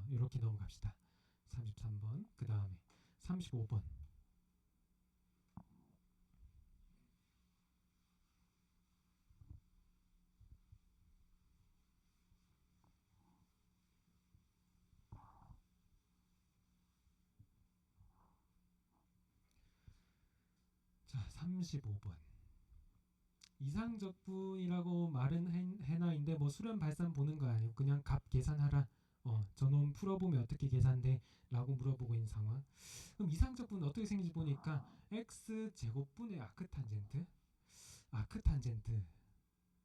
이렇게 넘어갑시다. 33번, 그 다음에 35번. 자, 35번. 이상적분이라고 말은 해놔인데 뭐 수렴 발산 보는 거 아니고 그냥 값 계산하라. 저놈 풀어보면 어떻게 계산돼? 라고 물어보고 있는 상황. 그럼 이상적분은 어떻게 생긴지 보니까 x제곱분의 아크탄젠트? 아크탄젠트.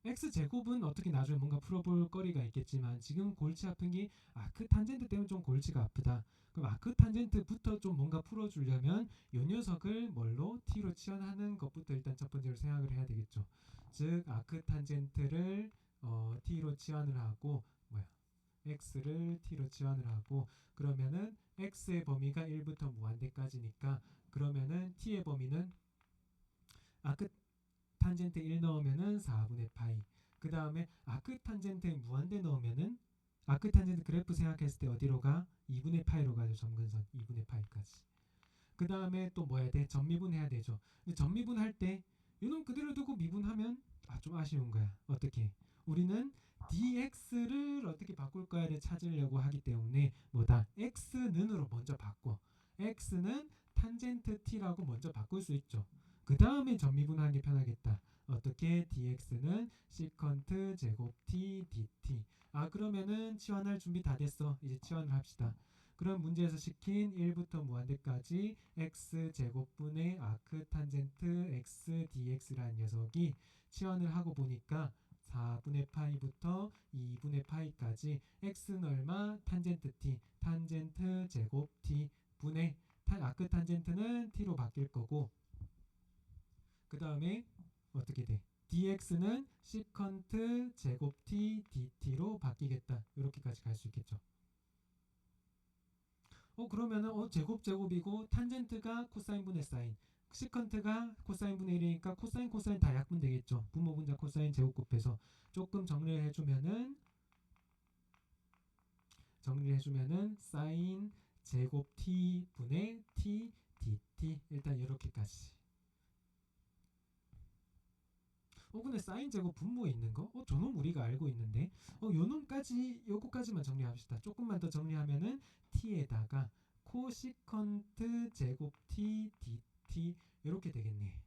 x제곱은 어떻게 나중에 뭔가 풀어볼 거리가 있겠지만 지금 골치 아픈 게 아크탄젠트 때문에 좀 골치가 아프다. 그럼 아크탄젠트부터 좀 뭔가 풀어주려면 이 녀석을 뭘로? t로 치환하는 것부터 일단 첫 번째로 생각을 해야 되겠죠. 즉 아크탄젠트를 t로 치환을 하고 x를 t로 치환을 하고 그러면은 x의 범위가 1부터 무한대까지니까 그러면은 t의 범위는 아크 탄젠트 1 넣으면은 4분의 파이. 그 다음에 아크탄젠트에 무한대 넣으면은 아크탄젠트 그래프 생각했을 때 어디로 가? 2분의 파이로 가죠. 점근선 2분의 파이까지. 그 다음에 또 뭐 해야 돼? 전미분 해야 되죠. 근데 전미분 할 때 이놈 그대로 두고 미분하면 좀 아쉬운 거야. 어떻게? 우리는 dx를 어떻게 바꿀 까를 찾으려고 하기 때문에 뭐다? x는으로 먼저 바꿔. x는 탄젠트 t라고 먼저 바꿀 수 있죠. 그 다음에 전미분하는 게 편하겠다. 어떻게? dx는 시컨트 제곱 t dt. 그러면은 치환할 준비 다 됐어. 이제 치환을 합시다. 그럼 문제에서 시킨 1부터 무한대까지 x제곱분의 아크탄젠트 x dx라는 녀석이 치환을 하고 보니까 4분의 파이부터 2분의 파이까지 x는 얼마? 탄젠트 t, 탄젠트 제곱 t 분의 아크탄젠트는 t로 바뀔 거고 그 다음에 어떻게 돼? dx는 시컨트 제곱 t dt로 바뀌겠다. 이렇게까지 갈 수 있겠죠. 그러면은 제곱이고 탄젠트가 코사인 분의 사인, 시컨트가 코사인 분의 1이니까 코사인 다 약분 되겠죠. 분모분자 코사인 제곱 곱해서 조금 정리를 해주면은 사인 제곱 t 분의 t dt 일단 이렇게까지. 근데 사인 제곱 분모에 있는 거? 저놈 우리가 알고 있는데 요거까지만 정리합시다. 조금만 더 정리하면은 t에다가 코시컨트 제곱 t dt 이렇게 되겠네.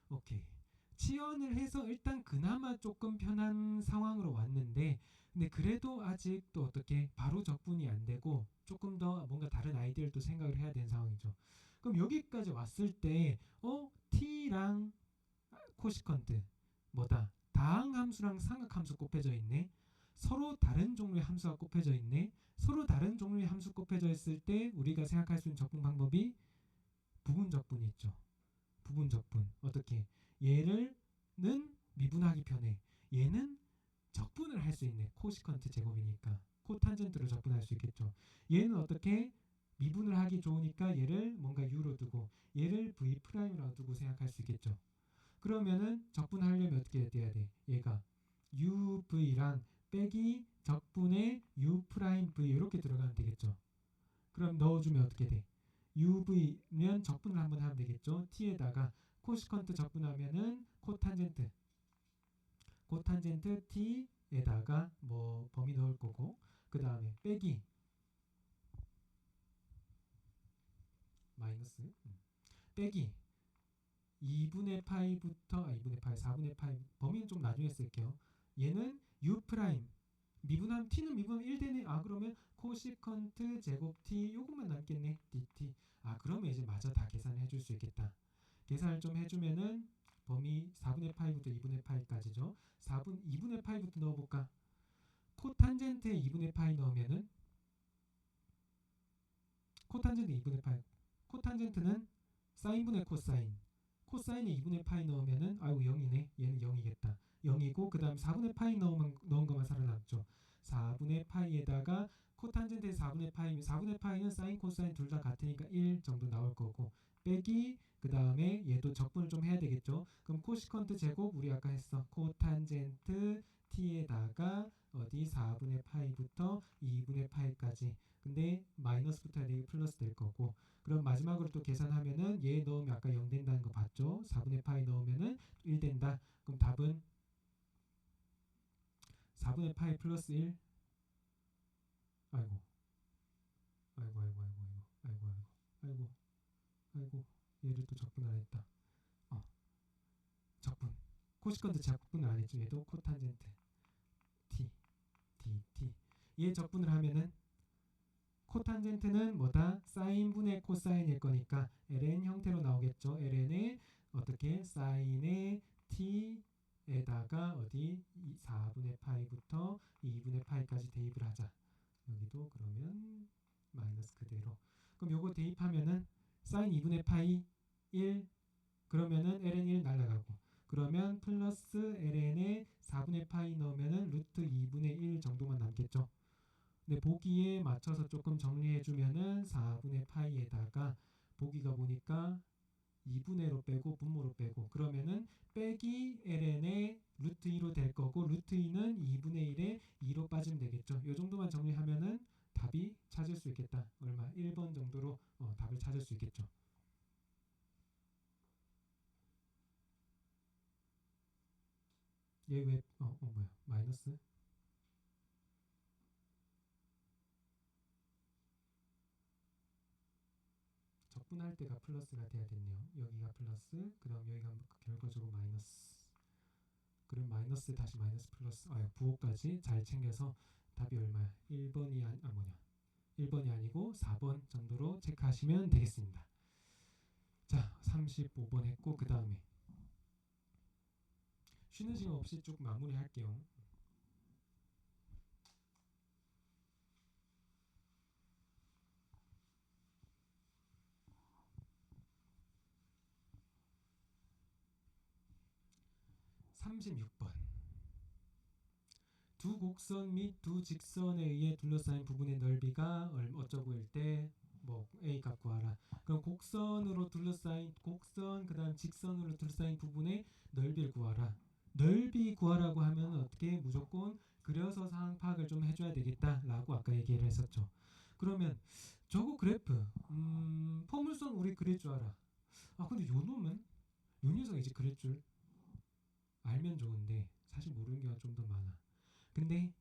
오케이. 치환을 해서 일단 그나마 조금 편한 상황으로 왔는데 근데 그래도 아직도 어떻게 바로 적분이 안 되고 조금 더 뭔가 다른 아이디어를 또 생각을 해야 되는 상황이죠. 그럼 여기까지 왔을 때 t랑 코시컨트 뭐다? 다항 함수랑 삼각 함수 곱해져 있네. 서로 다른 종류의 함수가 곱해져 있네. 서로 다른 종류의 함수 곱해져 있을 때 우리가 생각할 수 있는 적분 방법이 부분적분이 있죠. 부분적분. 어떻게? 얘를 는 미분하기 편해. 얘는 적분을 할 수 있네. 코시컨트 제곱이니까. 코탄젠트로 적분할 수 있겠죠. 얘는 어떻게 미분을 하기 좋으니까 얘를 뭔가 u로 두고 얘를 v 프라임이라고 두고 생각할 수 있겠죠. 그러면은 적분하려면 어떻게 돼야 돼? 얘가 uv랑 빼기 적분의 u 프라임 v 이렇게 들어가면 되겠죠. 그럼 넣어주면 어떻게 돼? uv면 적분을 한번 하면 되겠죠. t에다가 코시컨트 적분하면은 코탄젠트 t에다가 뭐 범위 넣을 거고 그 다음에 빼기 마이너스 빼기 2분의 파이부터 2분의 파이 4분의 파이 범위는 좀 나중에 쓸게요. 얘는 u 프라임 미분하면 t는 미분하면 1 되네. 아 그러면 코시컨트 제곱 t 요것만 남겠네. dt. 아 그러면 이제 마저 다 계산해 줄 수 있겠다. 계산을 좀 해주면은 범위 4분의 파이부터 2분의 파이까지죠. 2분의 파이부터 넣어볼까? 코탄젠트에 2분의 파이 넣으면은 코탄젠트 2분의 파이 코탄젠트는 사인분의 코사인 코사인에 2분의 파이 넣으면은 아이고 0이네. 얘는 0이겠다. 0이고 그 다음 4분의 파이 넣은 것만 살아남죠. 4분의 파이에다가 코탄젠트의 4분의 파이면 4분의 파이는 사인 코사인 둘 다 같으니까 1 정도 나올 거고 빼기 그 다음에 얘도 적분을 좀 해야 되겠죠. 그럼 코시컨트 제곱 우리 아까 했어. 코탄젠트 t에다가 어디 4분의 파이부터 2분의 파이까지 근데 마이너스부터 해야 되게 플러스 될 거고 그럼 마지막으로 또 계산하면은 얘 넣으면 아까 0 된다는 거 봤죠? 4분의 파이 넣으면은 1 된다. 그럼 답은 4분의 파이 플러스 1 아이고 아이고 아이고 아이고 아이고 아이고 아이고 얘를 또 적분 안 했다. 적분 코시컨트 적분을 안 했죠. 얘도 코탄젠트 t dt 얘 적분을 하면은 코탄젠트는 뭐다? 사인분의 코사인일 거니까 ln 형태로 나오겠죠. ln의 어떻게 사인의 t에다가 어디 4분의 파이부터 2분의 파이까지 대입을 하자. 여기도 그러면 마이너스 그대로. 그럼 요거 대입하면은 사인 2분의 파이 1 그러면은 ln 1 날라가고 그러면 플러스 ln에 4분의 파이 넣으면은 루트 2분의 1 정도만 남겠죠. 근데 보기에 맞춰서 조금 정리해주면은 4분의 파이에다가 보기가 보니까 2분의로 빼고 분모로 빼고 그러면은 빼기 ln의 루트 2로 될 거고 루트 2는 2분의 1에 2로 빠지면 되겠죠. 이 정도만 정리하면은 답이 찾을 수 있겠다. 얼마? 1번 정도로 답을 찾을 수 있겠죠. 얘 왜 뭐야? 마이너스? 적분할 때가 플러스가 돼야 됐네요. 여기가 플러스, 그 다음 여기가 결과적으로 마이너스. 그럼 마이너스 다시 마이너스 플러스. 부호까지 잘 챙겨서 답이 얼마야? 1번이 뭐냐? 1번이 아니고 4번 정도로 체크하시면 되겠습니다. 자, 35번 했고 그 다음에 쉬는 시간 없이 쭉 마무리할게요. 36번 두 곡선 및 두 직선에 의해 둘러싸인 부분의 넓이가 어쩌고일 때 뭐 a 값 구하라. 그럼 곡선으로 둘러싸인 곡선 그다음 직선으로 둘러싸인 부분의 넓이를 구하라. 넓이 구하라고 하면 어떻게 무조건 그려서 상황 파악을 좀 해줘야 되겠다라고 아까 얘기를 했었죠. 그러면 저거 그래프 포물선 우리 그릴 줄 알아. 근데 요 놈은 요 녀석 이제 그릴 줄 알면 좋은데 사실 모르는 경우가 좀 더 많아. 근데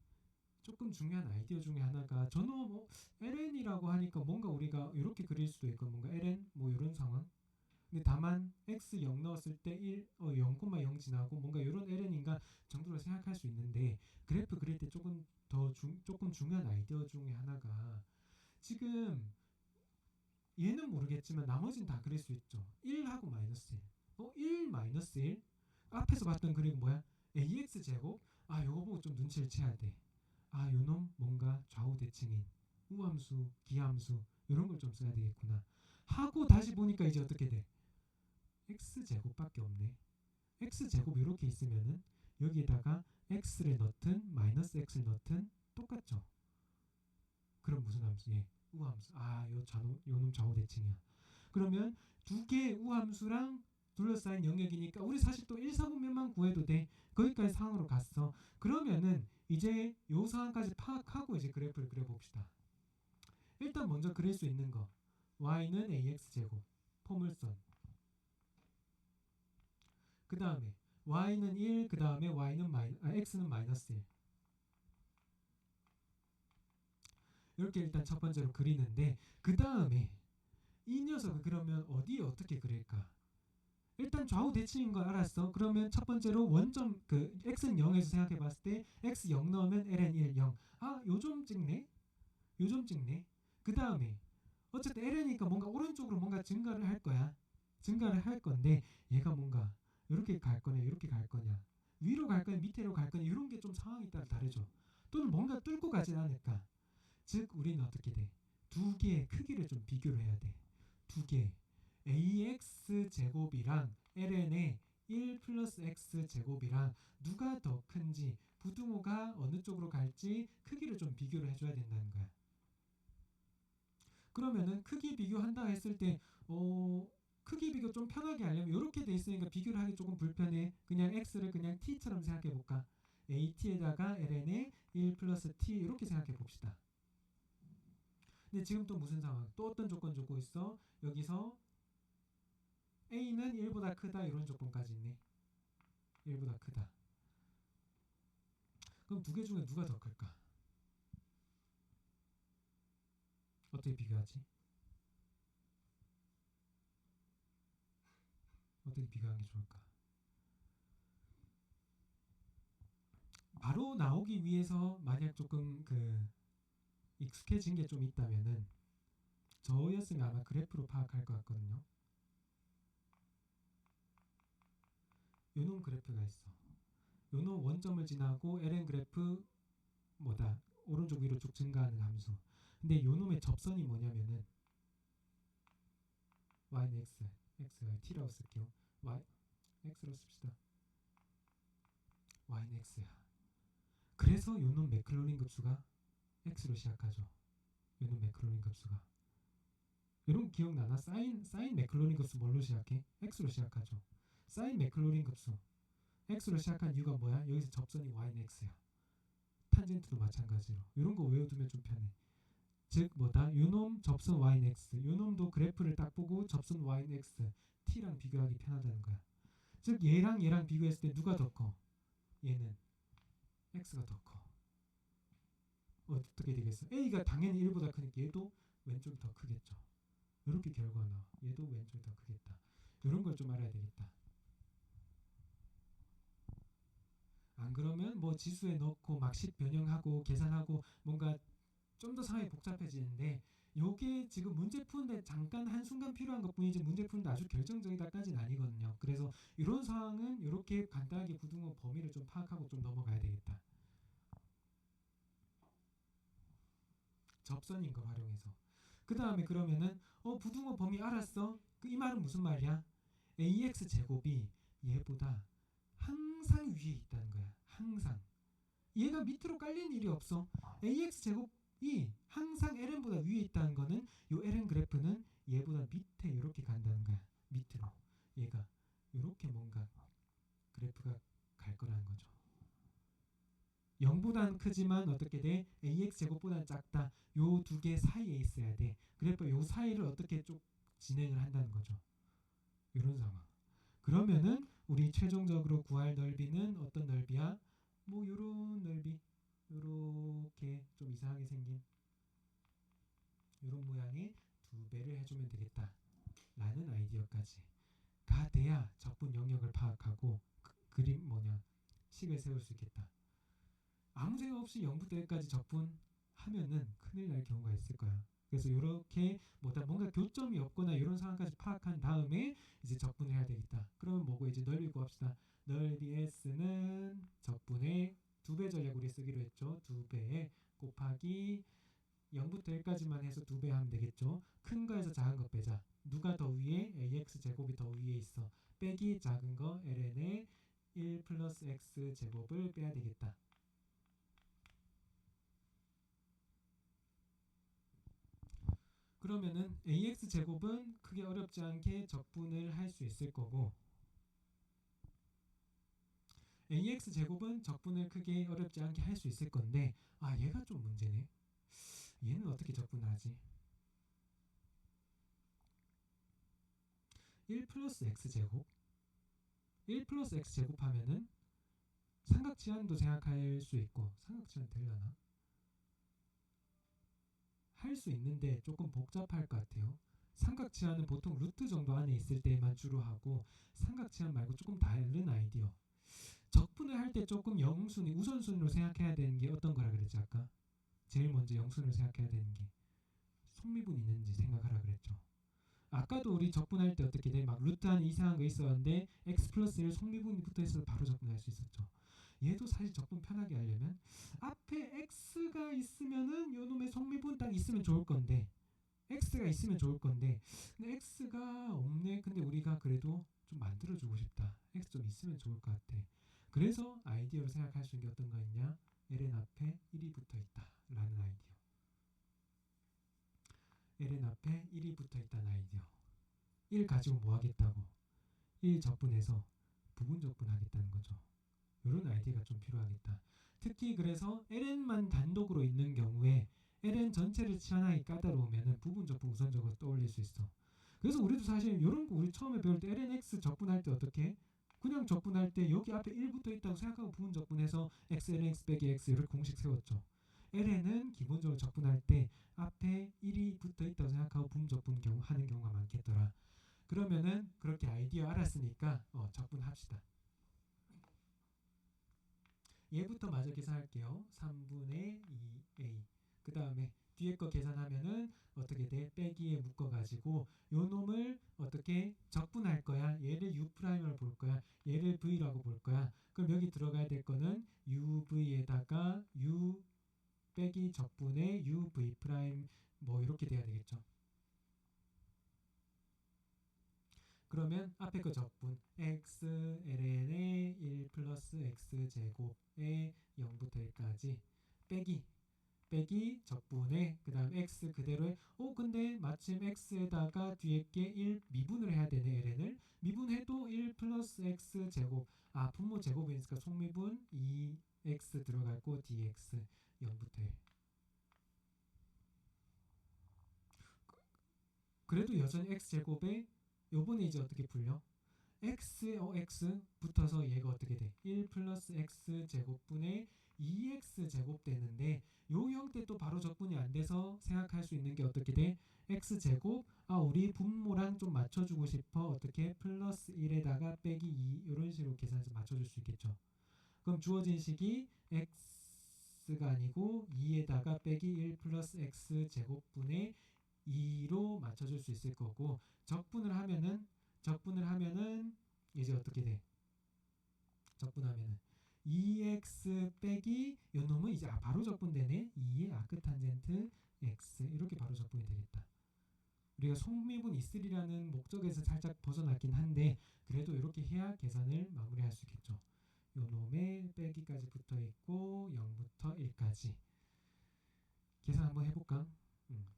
조금 중요한 아이디어 중에 하나가 저는 뭐 ln이라고 하니까 뭔가 우리가 이렇게 그릴 수도 있고 뭔가 ln 뭐 이런 상황. 근데 다만 x 0 넣었을 때 0,0 지나고 뭔가 이런 ln인가 정도로 생각할 수 있는데 그래프 그릴 때 조금 조금 중요한 아이디어 중에 하나가 지금 얘는 모르겠지만 나머지는 다 그릴 수 있죠. 1하고 마이너스 1. 1 마이너스 1 앞에서 봤던 그림 뭐야? ax 제곱? 요거 보고 좀 눈치를 채야 돼. 요놈 뭔가 좌우 대칭인 우함수, 기함수 이런 걸 좀 써야 되겠구나. 하고 다시 보니까 이제 어떻게 돼? x 제곱밖에 없네. x 제곱 이렇게 있으면은 여기에다가 x를 넣든 마이너스 x를 넣든 똑같죠. 그럼 무슨 함수? 예, 우함수. 아, 요놈 좌우 대칭이야. 그러면 두 개의 우함수랑 둘러싸인 영역이니까 우리 사실 또 1, 4분면만 구해도 돼. 거기까지 상으로 갔어. 그러면은 이제 요 상황까지 파악하고 이제 그래프를 그려봅시다. 일단 먼저 그릴 수 있는 거 y는 ax제곱 포물선, 그 다음에 y는 1, 그 다음에 x는 마이너스 1. 이렇게 일단 첫 번째로 그리는데, 그 다음에 이 녀석을 그러면 어디에 어떻게 그릴까? 일단 좌우 대칭인 걸 알았어. 그러면 첫 번째로 원점 그 x는 0에서 생각해 봤을 때 x 0 넣으면 ln 1 0. 아, 요점 찍네. 요점 찍네. 그 다음에 어쨌든 ln이니까 뭔가 오른쪽으로 뭔가 증가를 할 거야. 증가를 할 건데 얘가 뭔가 이렇게 갈 거냐, 이렇게 갈 거냐, 위로 갈 거냐, 밑으로 갈 거냐, 이런 게 좀 상황에 따라 다르죠. 또는 뭔가 뚫고 가진 않을까. 즉 우리는 어떻게 돼? 두 개의 크기를 좀 비교를 해야 돼. 두 개. ax 제곱이랑 ln의 1 플러스 x 제곱이랑 누가 더 큰지, 부등호가 어느 쪽으로 갈지 크기를 좀 비교를 해줘야 된다는 거야. 그러면은 크기 비교한다 했을 때 크기 비교 좀 편하게 하려면 이렇게 돼 있으니까 비교를 하기 조금 불편해. 그냥 x를 그냥 t처럼 생각해 볼까? at에다가 ln의 1 플러스 t 이렇게 생각해 봅시다. 근데 지금 또 무슨 상황? 또 어떤 조건 주고 있어? 여기서 a는 1보다 크다 이런 조건까지 있네. 1보다 크다. 그럼 두 개 중에 누가 더 클까? 어떻게 비교하지? 어떻게 비교하는 게 좋을까? 바로 나오기 위해서 만약 조금 익숙해진 게 좀 있다면은 저였으면 아마 그래프로 파악할 것 같거든요. 요놈 그래프가 있어. 요놈 원점을 지나고 ln 그래프 뭐다 오른쪽 위로 쭉 증가하는 함수. 근데 요놈의 접선이 뭐냐면은 y는 x, x가 t라고 쓸게요. y x로 씁시다. y는 x야. 그래서 요놈 매클로린 급수가 x로 시작하죠. 요놈 매클로린 급수가. 이런 거 기억나나? 사인 매클로린 급수 뭘로 시작해? x로 시작하죠. 사인 매클로린 급수 x로 시작한 이유가 뭐야? 여기서 접선이 y는 x야. 탄젠트도 마찬가지로. 이런 거 외워두면 좀 편해. 즉 뭐다? 요놈 접선 y는 x. 요놈도 그래프를 딱 보고 접선 y는 x t랑 비교하기 편하다는 거야. 즉 얘랑 비교했을 때 누가 더 커? 얘는 x가 더 커. 어떻게 되겠어? a가 당연히 1보다 크니까 얘도 왼쪽이 더 크겠죠. 이렇게 결과 나와. 얘도 왼쪽이 더 크겠다. 이런 걸 좀 알아야 되겠다. 안 그러면 뭐 지수에 넣고 막식 변형하고 계산하고 뭔가 좀 더 상황이 복잡해지는데, 요게 지금 문제 푸는데 잠깐 한순간 필요한 것 뿐이지 문제 푸는데 아주 결정적이다까지는 아니거든요. 그래서 이런 상황은 이렇게 간단하게 부등호 범위를 좀 파악하고 좀 넘어가야 되겠다. 접선인 거 활용해서. 그 다음에 그러면은 부등호 범위 알았어? 이 말은 무슨 말이야? ax 제곱이 얘보다 항상 위에 있다는 거야. 항상. 얘가 밑으로 깔린 일이 없어. ax 제곱이 항상 ln보다 위에 있다는 거는 요 ln 그래프는 얘보다 밑에 이렇게 간다는 거야. 밑으로. 얘가 이렇게 뭔가 그래프가 갈 거라는 거죠. 0보다는 크지만 어떻게 돼? ax 제곱보다는 작다. 요 두 개 사이에 있어야 돼. 그래프 요 사이를 어떻게 쭉 진행을 한다는 거죠. 이런 상황. 그러면은 우리 최종적으로 구할 넓이는 어떤 넓이야? 뭐 요런 넓이, 요렇게 좀 이상하게 생긴 요런 모양의 2배를 해주면 되겠다 라는 아이디어까지 가 돼야 적분 영역을 파악하고 그림 식을 세울 수 있겠다. 아무 생각 없이 0부터 1까지 적분하면은 큰일 날 경우가 있을 거야. 그래서 이렇게 뭔가 교점이 없거나 이런 상황까지 파악한 다음에 이제 적분을 해야 되겠다. 그러면 뭐고 이제 넓이 구합시다. 넓이 S는 적분의 2배 전략 우리 쓰기로 했죠. 2배 곱하기 0부터 1까지만 해서 2배 하면 되겠죠. 큰 거에서 작은 거 빼자. 누가 더 위에? ax 제곱이 더 위에 있어. 빼기 작은 거 ln의 1 플러스 x 제곱을 빼야 되겠다. 그러면은 ax 제곱은 크게 어렵지 않게 적분을 할 수 있을 거고 ax 제곱은 적분을 크게 어렵지 않게 할 수 있을 건데 아 얘가 좀 문제네. 얘는 어떻게 적분하지? 1 플러스 x 제곱 1 플러스 x 제곱 하면은 삼각지환도 생각할 수 있고 삼각지환 되려나? 할 수 있는데 조금 복잡할 것 같아요. 삼각지환은 보통 루트 정도 안에 있을 때만 주로 하고 삼각지환 말고 조금 다른 아이디어. 적분을 할 때 조금 영순위 우선순위로 생각해야 되는 게 어떤 거라 그랬지 아까? 제일 먼저 영순위로 생각해야 되는 게 속미분 있는지 생각하라 그랬죠. 아까도 우리 적분할 때 어떻게 돼? 막 루트 안에 이상한 거 있었는데 x 플러스 1 속미분이 붙어 있어서 바로 적분할 수 있었죠. 얘도 사실 적분 편하게 하려면 앞에 x가 있으면은 요 놈의 속미분 딱 있으면 좋을 건데 x가 있으면 좋을 건데 근데 x가 없네. 근데 우리가 그래도 좀 만들어주고 싶다. x 좀 있으면 좋을 것 같아. 그래서 아이디어로 생각할 수 있는 게 어떤 거 있냐? ln 앞에 1이 붙어 있다 라는 아이디어. ln 앞에 1이 붙어 있다는 아이디어. 1 가지고 뭐 하겠다고? 1 적분해서 부분 적분하겠다는 거죠. 이런 아이디어가 좀 필요하겠다. 특히 그래서 ln만 단독으로 있는 경우에 ln 전체를 치환하기 까다로우면 부분 적분 우선적으로 떠올릴 수 있어. 그래서 우리도 사실 이런 거 우리 처음에 배울 때 lnx 적분할 때 어떻게? 그냥 적분할 때 여기 앞에 1 붙어 있다고 생각하고 부분 적분해서 x ln x 빼기 x 이렇게 공식 세웠죠. ln은 기본적으로 적분할 때 앞에 1이 붙어 있다고 생각하고 부분 적분 하는 경우가 많겠더라. 그러면은 그렇게 아이디어 알았으니까 적분합시다. 얘부터 마저 계산할게요. 3분의 2a. 그 다음에 뒤에 거 계산하면은 어떻게 돼? 빼기에 묶어가지고 요 놈을 어떻게 적분할 거야? 얘를 u'을 볼 거야. 얘를 v라고 볼 거야. 그럼 여기 들어가야 될 거는 uv에다가 u 빼기 적분의 uv' 뭐 이렇게 돼야 되겠죠. 그러면 앞에 거 적분 x ln의 1 플러스 x 제곱에 0부터 1까지 빼기 적분에 그 다음 x 그대로에 근데 마침 x에다가 뒤에 게 1 미분을 해야 되네. ln을 미분해도 1 플러스 x 제곱 분모 제곱이니까 속미분 2x 들어가고 dx 0부터 1 그래도 여전히 x 제곱에 요번에 이제 어떻게 풀려? x에 x 붙어서 얘가 어떻게 돼? 1 플러스 x 제곱분의 2x 제곱 되는데 요 형태 또 바로 적분이 안 돼서 생각할 수 있는 게 어떻게 돼? x 제곱 우리 분모랑 좀 맞춰주고 싶어. 어떻게? 플러스 1에다가 빼기 2 이런 식으로 계산해서 맞춰줄 수 있겠죠. 그럼 주어진 식이 x가 아니고 2에다가 빼기 1 플러스 x 제곱분의 2로 맞춰줄 수 있을 거고 적분을 하면은 이제 어떻게 돼? 적분하면은 2x 빼기 요 놈은 이제 바로 적분되네. 2의 아크탄젠트 x 이렇게 바로 적분이 되겠다. 우리가 속미분 있으리라는 목적에서 살짝 벗어났긴 한데 그래도 이렇게 해야 계산을 마무리할 수 있겠죠. 요 놈에 빼기까지 붙어 있고 0부터 1까지 계산 한번 해볼까?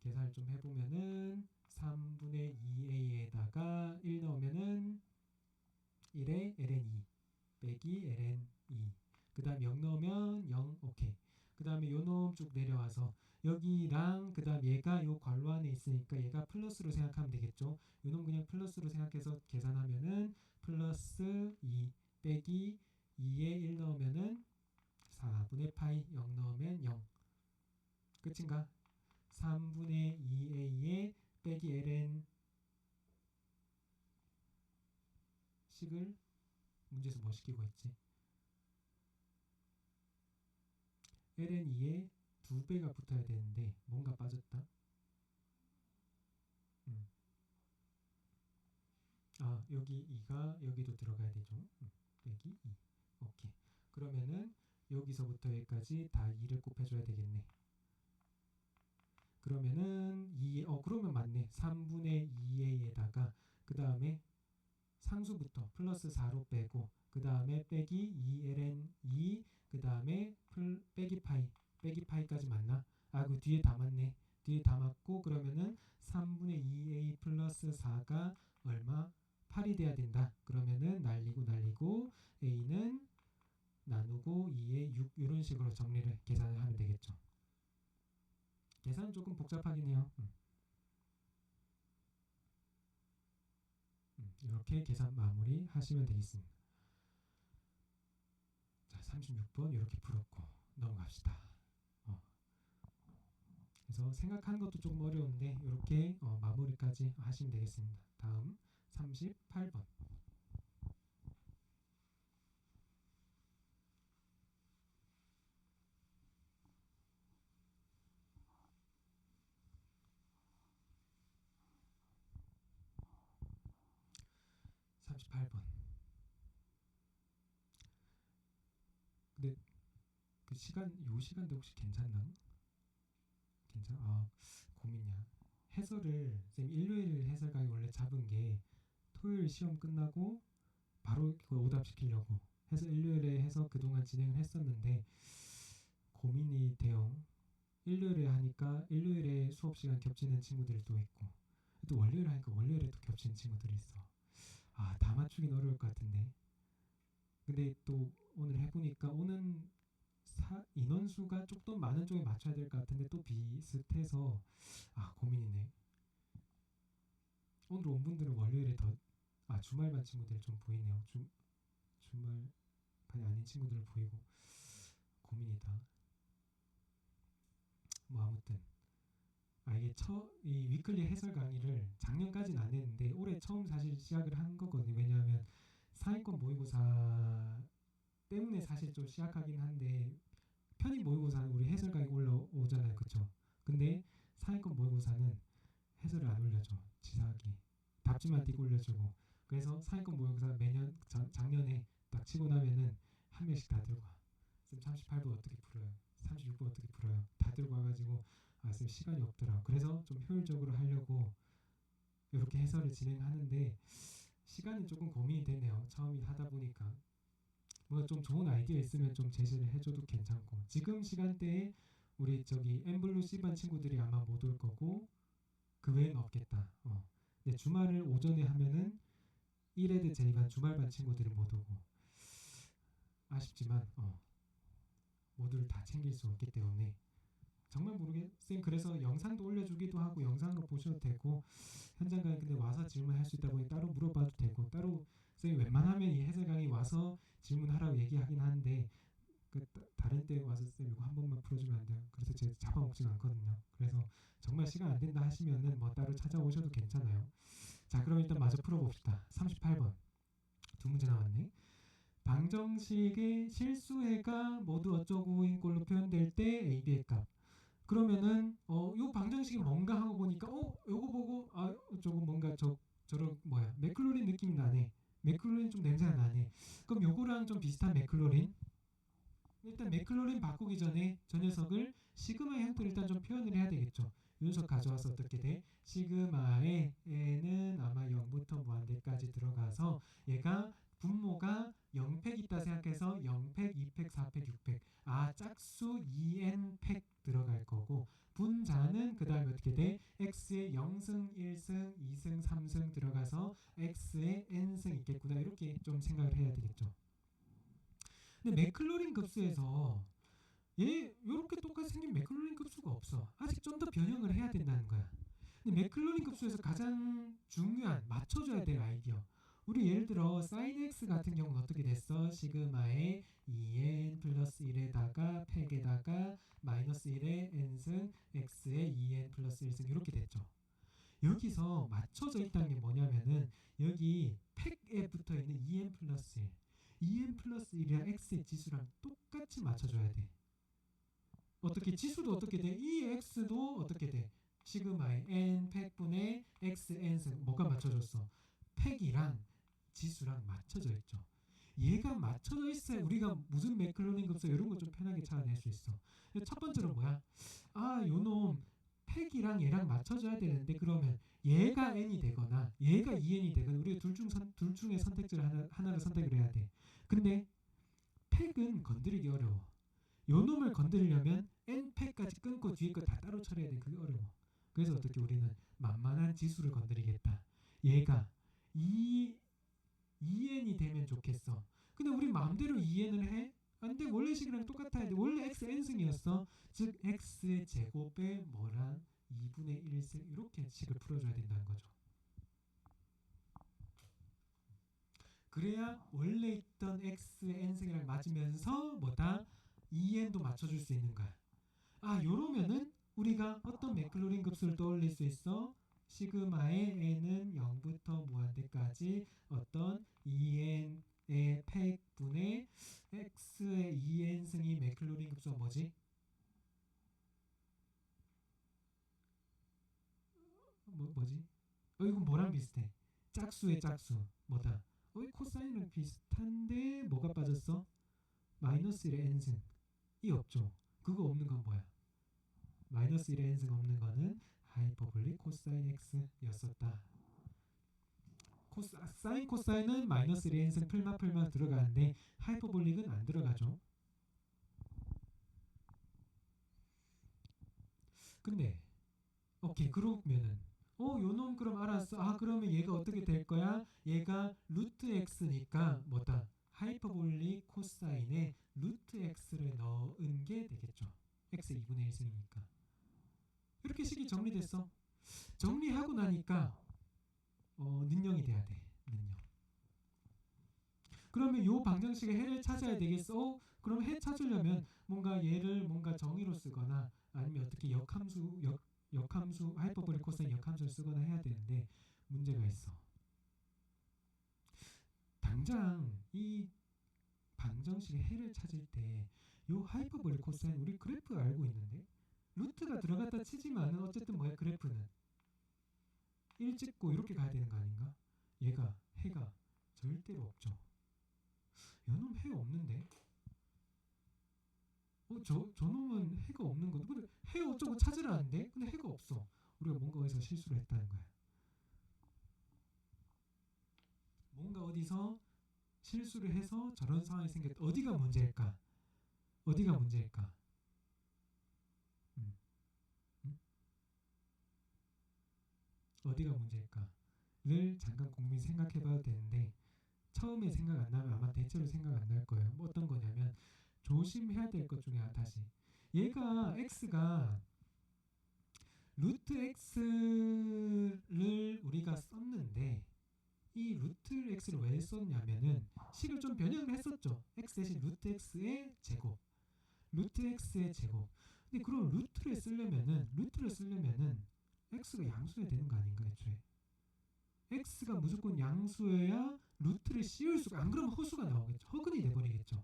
계산을 좀 해보면은 3분의 2a에다가 1 넣으면은 1에 ln2 빼기 ln2 그 다음 0 넣으면 0 오케이. 그 다음에 요 놈 쭉 내려와서 여기랑 그 다음 얘가 요 괄호 안에 있으니까 얘가 플러스로 생각하면 되겠죠. 요 놈 그냥 플러스로 생각해서 계산하면은 플러스 2 빼기 2에 1 넣으면은 4분의 파이 0 넣으면 0 끝인가? 3분의 2a에 빼기 ln 식을 문제에서 뭐 시키고 있지? ln 2에 2배가 붙어야 되는데 뭔가 빠졌다. 여기 2가 여기도 들어가야 되죠. 빼기 2 오케이. 그러면은 여기서부터 여기까지 다 2를 곱해줘야 되겠네. 그러면은 2 그러면 맞네. 3분의 2a에다가 그 다음에 상수부터 플러스 4로 빼고 그 다음에 빼기 2ln 2 그 다음에 빼기 파이까지 맞나? 그 뒤에 다 맞네. 뒤에 다 맞고 그러면은 3분의 2a 플러스 4가 얼마? 8이 돼야 된다. 그러면은 날리고 a는 나누고 2에 6 이런 식으로 정리를 계산을 하면 되겠죠. 계산은 조금 복잡하긴 해요. 이렇게 계산 마무리 하시면 되겠습니다. 자, 36번 이렇게 풀었고 넘어갑시다. 그래서 생각하는 것도 조금 어려운데 이렇게 마무리까지 하시면 되겠습니다. 다음 38번. 근데 그 요 시간대 혹시 괜찮나? 고민이야. 해설을 쌤 일요일 해설 강의 원래 잡은 게 토요일 시험 끝나고 바로 그거 오답 시키려고 해서 일요일에 해서 그동안 진행을 했었는데 고민이 돼요. 일요일에 하니까 일요일에 수업 시간 겹치는 친구들도 있고 또 월요일 하니까 월요일에 또 겹치는 친구들이 있어. 다 맞추긴 어려울 것 같은데. 근데 또 오늘 해보니까 오는 인원수가 조금 많은 쪽에 맞춰야 될 것 같은데 또 비슷해서 고민이네. 오늘 온 분들은 월요일에 주말반 친구들 좀 보이네요. 주말반이 아닌 친구들 보이고 고민이다. 뭐 아무튼 이게 이 위클리 해설 강의를 작년까지는 안 했는데 올해 처음 사실 시작을 한 거거든요. 왜냐하면 상위권 모의고사 때문에 사실 좀 시작하긴 한데 편입 모의고사는 우리 해설 강의 올라오잖아요, 그쵸? 근데 상위권 모의고사는 해설을 안 올려줘. 치사하게 답지만 띄고 올려주고. 그래서 상위권 모의고사 매년 작년에 딱 치고 나면은 한 명씩 다 들고 와. 쌤 38번 어떻게 풀어요? 36번 어떻게 풀어요? 다 들고 와가지고 쌤 시간이 없더라. 그래서 좀 효율적으로 하려고 이렇게 해설을 진행하는데 시간은 조금 고민이 되네요. 처음 하다 보니까 뭐 좀 좋은 아이디어 있으면 좀 제시를 해줘도 괜찮고 지금 시간대에 우리 엠블루 C반 친구들이 아마 못 올 거고 그 외에는 없겠다. 근데 주말을 오전에 하면은 1회대 J반 주말반 친구들이 못 오고 아쉽지만 모두를 다 챙길 수 없기 때문에 정말 모르겠어요. 그래서 영상도 올려주기도 하고 영상으로 보셔도 되고 현장 강의 근데 와서 질문할 수 있다 보니 따로 물어봐도 되고 따로 쌤이 웬만하면 이 해설 강의 와서 질문하라고 얘기하긴 하는데 다른 때 와서 쌤 이거 한 번만 풀어주면 안 돼요. 그래서 제가 잡아먹진 않거든요. 그래서 정말 시간 안 된다 하시면은 뭐 따로 찾아오셔도 괜찮아요. 자, 그럼 일단 마저 풀어봅시다. 38번 두 문제 나왔네. 방정식의 실수해가 모두 어쩌고인 꼴로 표현될 때 AB의 값. 그러면은 요 방정식이 뭔가 하고 보니까 요거 보고 저거 뭔가 저런 맥클로린 느낌이 나네. 맥클로린 좀 냄새가 나네. 그럼 요거랑 좀 비슷한 맥클로린. 일단 맥클로린 바꾸기 전에 저 녀석을 시그마의 형태를 일단 좀 표현을 해야 되겠죠. 이 녀석 가져와서 어떻게 돼? 시그마의 n은 아마 0부터 무한대까지 들어가서 얘가 분모가 0팩 있다 생각해서 0팩, 2팩, 4팩, 6팩 짝수 2n 팩 들어갈 거고 분자는 그 다음에 어떻게 돼? x에 0승, 1승, 2승, 3승 들어가서 x에 n승 있겠구나 이렇게 좀 생각을 해야 되겠죠. 근데 맥클로린 급수에서 얘 요렇게 똑같이 생긴 맥클로린 급수가 없어. 아직 좀 더 변형을 해야 된다는 거야. 근데 맥클로린 급수에서 가장 중요한 맞춰줘야 될 아이디어. 우리 예를 들어 sin x 같은 경우는 어떻게 됐어? 시그마에 2n 플러스 1에다가 팩에다가 마이너스 1에 n승 x에 2n 플러스 1승 이렇게 됐죠. 여기서 맞춰져 있다는 게 뭐냐면은 여기 팩에 붙어있는 2n 플러스 1 2n 플러스 1이랑 x의 지수랑 똑같이 맞춰줘야 돼. 어떻게 지수도 어떻게 돼? 이 x도 어떻게 돼? 시그마의 n 팩분의 x n승 뭐가 맞춰졌어? 팩이랑 지수랑 맞춰져 있죠. 얘가 맞춰져 있어야 우리가 무슨 맥클로린 급수 이런 거 좀 편하게 찾아낼 수 있어. 첫 번째로 뭐야? 요놈 팩이랑 얘랑 맞춰져야 되는데 그러면 얘가 n이 되거나 얘가 2n이 되거나 우리가 둘 중에 선택지를 하나를 선택을 해야 돼. 근데 팩은 건드리기 어려워. 요 놈을 건드리려면 n팩까지 끊고 뒤에 거 다 따로 처리해야 돼. 그게 어려워. 그래서 어떻게 우리는 만만한 지수를 건드리겠다. 얘가 2n이 되면 좋겠어. 근데 우리 마음대로 2n을 해? 안 돼. 원래 식이랑 똑같아야 돼. 원래 x n승이었어. 즉 x의 제곱에 뭐랑 2분의 1승 이렇게 식을 풀어줘야 된다는 거죠. 그래야 원래 있던 x의 n승이랑 맞으면서 뭐다? 2n도 맞춰줄 수 있는 거야. 아, 요러면은 우리가 어떤 맥클로린 급수를 떠올릴 수 있어? 시그마의 n은 0부터 무한대까지 어떤 2n의 팩분의 x의 2n승이 맥클로린 급수가 뭐지? 뭐지? 이건 뭐랑 비슷해? 짝수의 짝수. 뭐다? 이 코사인이랑 비슷한데 뭐가 빠졌어? 마이너스 1의 n승. 이 없죠. 그거 없는 건 뭐야? 마이너스 1의 n승 없는 거는 하이퍼볼릭 코사인 x였었다. 사인 코사인은 마이너스 1의 n승 풀마 들어가는데 하이퍼볼릭은 안 들어가죠. 근데 오케이, 그러면은 요놈 그럼 알았어. 아, 그러면 얘가 어떻게 될 거야? 얘가 루트 x니까 뭐다? 하이퍼볼릭 코사인에 루트 x를 넣은 게 되겠죠. x 2분의 1승이니까. 이렇게 식이 정리됐어. 정리하고 나니까 능령이 돼야 돼. 능령. 그러면 요 방정식의 해를 찾아야 되겠어. 그럼 해 찾으려면 뭔가 얘를 뭔가 정의로 쓰거나 아니면 어떻게 역함수 하이퍼볼릭 코사인 역함수를 쓰거나 해야 되는데 문제가 있어. 당장 이 방정식의 해를 찾을 때 요 하이퍼볼릭 코사인 우리 그래프 알고 있는데 루트가 들어갔다 치지만은 어쨌든 뭐야, 그래프는 1 찍고 이렇게 가야 되는 거 아닌가? 얘가 해가 절대로 없죠. 요놈 해 없는데? 저놈은 해가 없는 건데, 근데 해 어쩌고 찾으라는데? 근데 해가 없어. 우리가 뭔가 어디서 실수를 했다는 거야. 뭔가 어디서 실수를 해서 저런 상황이 생겼다. 어디가 문제일까? 어디가 문제일까? 어디가 문제일까?를 잠깐 고민 생각해봐도 되는데 처음에 생각 안 나면 아마 대체로 생각 안 날 거예요. 뭐 어떤 거냐면 조심해야 될 것 중에 다시 얘가 x가 루트 x를 우리가 썼는데 이 루트 x를 왜 썼냐면은 식을 좀 변형을 했었죠. x 대신 루트 x의 제곱, 루트 x의 제곱. 근데 그럼 루트를 쓰려면은 x가 양수여야 되는 거 아닌가 애초에? x가 무조건 양수여야 루트를 씌울 수가, 안 그러면 허수가 나오겠죠. 허근이 돼버리겠죠.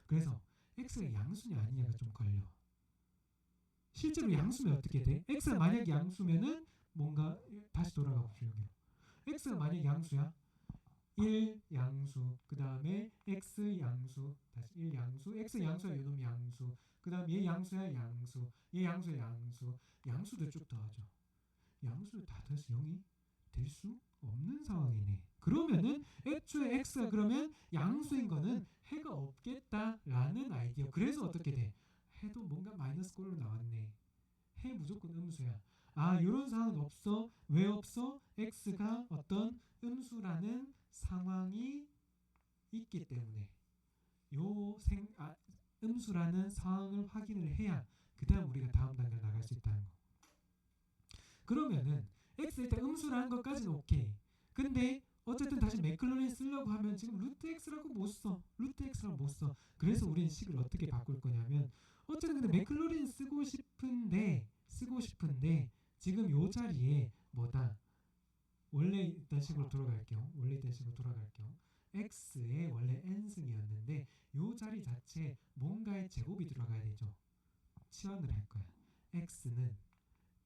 그래서 x가 양수냐 아니냐가 좀 걸려. 실제로 양수면 어떻게 돼? x가 만약 양수면은 뭔가 다시 돌아가 봅시다. 여기로. x가 만약 양수야. 1 양수, 그 다음에 x 양수, 다시 1 양수, x 양수야 요놈 양수, 그 다음 얘 양수야 양수, 얘 양수야 양수, 양수도 쭉 더하죠. 양수를 다 더해서 0이 될 수 없는 상황이네. 그러면은 애초에 x가 그러면 양수인 거는 해가 없겠다라는 아이디어. 그래서 어떻게 돼? 해도 뭔가 마이너스 꼴로 나왔네. 해 무조건 음수야. 아, 이런 상황은 없어. 왜 없어? x가 어떤 음수라는 상황이 있기 때문에 음수라는 상황을 확인을 해야 그 다음 우리가 다음 단계로 나갈 수 있다는 거. 그러면은 x 일단 음수라는 것까지는 오케이. 근데 어쨌든 다시 맥클로린 쓰려고 하면 지금 루트 x라고 못 써. 루트 x라고 못 써. 그래서 우리는 식을 어떻게 바꿀 거냐면 어쨌든 근데 맥클로린 쓰고 싶은데 지금 요 자리에 뭐다? 원래 있던 식으로 돌아갈게요. x의 원래 n승이었는데 요 자리 자체에 뭔가의 제곱이 들어가야 되죠. 치환을 할 거야. x는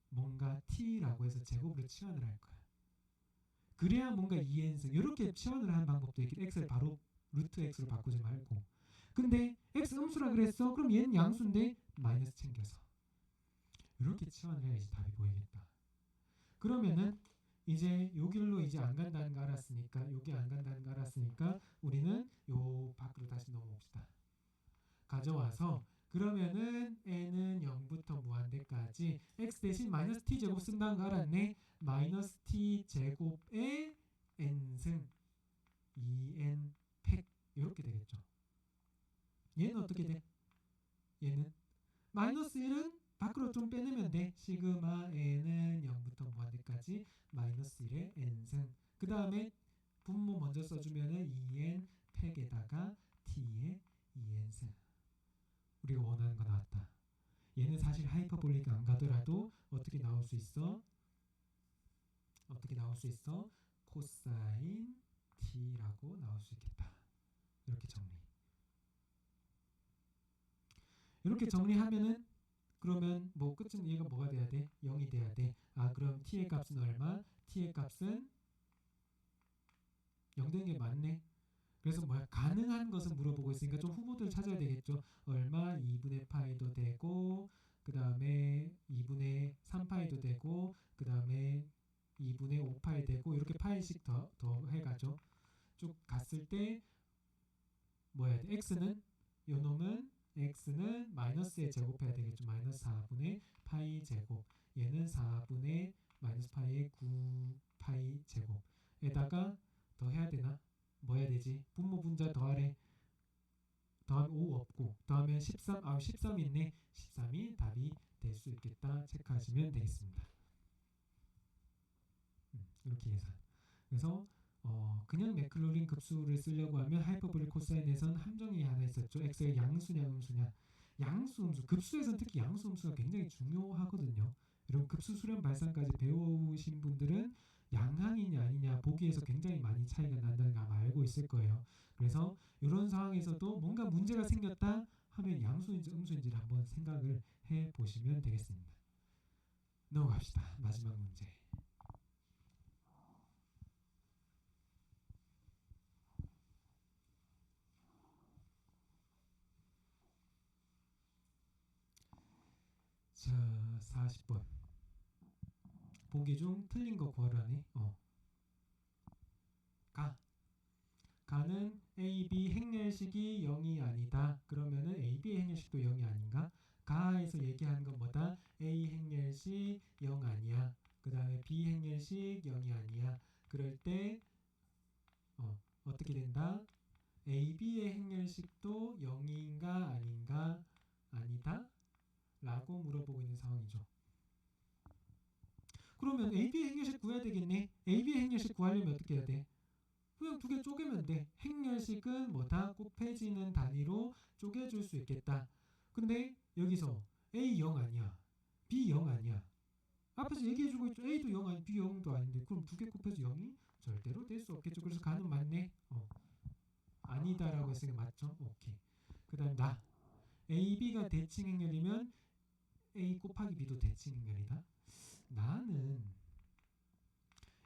뭔가 t라고 해서 제곱으로 치환을 할 거야. 그래야 뭔가 2n승 이렇게 치환을 하는 방법도 있겠. x를 바로 루트 x로 바꾸지 말고. 근데 x 음수라 그랬어. 그럼 얘는 양수인데 마이너스 챙겨서 이렇게 치환을 해야지 답이 보이겠다. 그러면은 이제 요 길로 이제 안 간다는 거 알았으니까, 여기 안 간다는 거 알았으니까 우리는 요 밖으로 다시 넘어옵시다. 가져와서 그러면은 n은 0부터 무한대까지 x 대신 마이너스 t 제곱 쓴다는 거 알았네. 마이너스 t 제곱의 n승 2n 팩 이렇게 되겠죠. 얘는 어떻게 돼? 얘는 마이너스 1은 밖으로 좀 빼내면 돼. 시그마 n은 0부터 무한대까지 마이너스 1의 n승. 그 다음에 분모 먼저 써주면은 2n 팩에다가 t의 2n승. 우리가 원하는 거 나왔다. 얘는 사실 하이퍼볼릭 안 가더라도 어떻게 나올 수 있어? 어떻게 나올 수 있어? 코사인 t라고 나올 수 있겠다. 이렇게 정리. 이렇게 정리하면은 그러면 뭐 끝은 얘가 뭐가 돼야 돼? 0이 돼야 돼. 아 그럼 t의 값은 얼마? t의 값은 0 되는 게 맞네. 그래서 뭐야? 가능한 것을 물어보고 있으니까 좀 후보들 찾아야 되겠죠. 얼마? 2분의 파이도 되고 그 다음에 2분의 3파이도 되고 그 다음에 2분의 5파이 되고 이렇게 파이씩 더 해가죠. 쭉 갔을 때 뭐야 돼? x는 요 놈은 x는 마이너스에 제곱해야 되겠죠. 마이너스 4분의 파이 제곱. 얘는 4분의 마이너스 파이의 9파이 제곱에다가 더 해야 되나? 뭐 해야 되지? 분모 분자 더하래. 더하면 5 없고 더하면 13. 아 13 있네. 13이 답이 될 수 있겠다. 체크하시면 되겠습니다. 이렇게 계산. 그래서 그냥 맥클로린 급수를 쓰려고 하면 하이퍼볼릭 코사인에선 함정이 하나 있었죠. x가 양수냐 음수냐. 양수 음수. 급수에서는 특히 양수 음수가 굉장히 중요하거든요. 여러분 급수 수렴 발산까지 배우신 분들은 양항이냐 아니냐 보기에서 굉장히 많이 차이가 난다는 거 아마 알고 있을 거예요. 그래서 이런 상황에서도 뭔가 문제가 생겼다 하면 양수인지 음수인지를 한번 생각을 해 보시면 되겠습니다. 넘어갑시다. 마지막 문제. 자, 40번. 보기 중 틀린 거 구하라네. 가는 AB 행렬식이 0이 아니다. 그러면은 AB의 행렬식도 0이 아닌가? 가에서 얘기하는 건 뭐다? A 행렬식 0 아니야. 그 다음에 B 행렬식 0이 아니야. 그럴 때 어떻게 된다? AB의 행렬식도 0인가 아닌가? 아니다? 라고 물어보고 있는 상황이죠. 그러면 AB의 행렬식 구해야 되겠네. AB의 행렬식 구하려면 어떻게 해야 돼? 그냥 두 개 쪼개면 돼. 행렬식은 뭐다? 곱해지는 단위로 쪼개줄 수 있겠다. 근데 여기서 A 0 아니야. B 0 아니야. 앞에서 얘기해주고 있죠. A도 0 아니, B 0도 아닌데 그럼 두 개 곱해서 0이 절대로 될 수 없겠죠. 그래서 가는 맞네. 아니다라고 했으니까 맞죠. 오케이. 그 다음 나. A, B가 대칭 행렬이면 A 곱하기 B도 대칭 행렬이다. 나는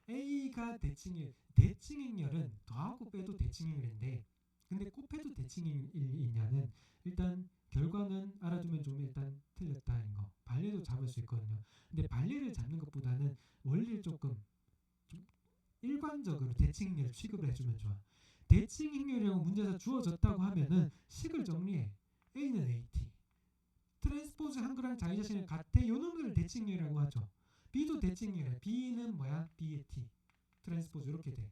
A가 대칭 행렬은 더하고 빼도 대칭 행렬인데 근데 곱해도 대칭 행렬이냐는 일단 결과는 알아두면 좀 일단 틀렸다는 거. 반례도 잡을 수 있거든요. 근데 반례를 잡는 것보다는 원리를 조금 좀 일관적으로 대칭 행렬을 취급을 해주면 좋아. 대칭 행렬이라고 문제에서 주어졌다고 하면은 식을 정리해. A는 AT. 트랜스포즈 한글랑 자기 자신을 같아. 요 놈들을 대칭 행렬이라고 하죠. B도 대칭 행렬이야. B는 뭐야? B의 T. 트랜스포즈 이렇게 돼.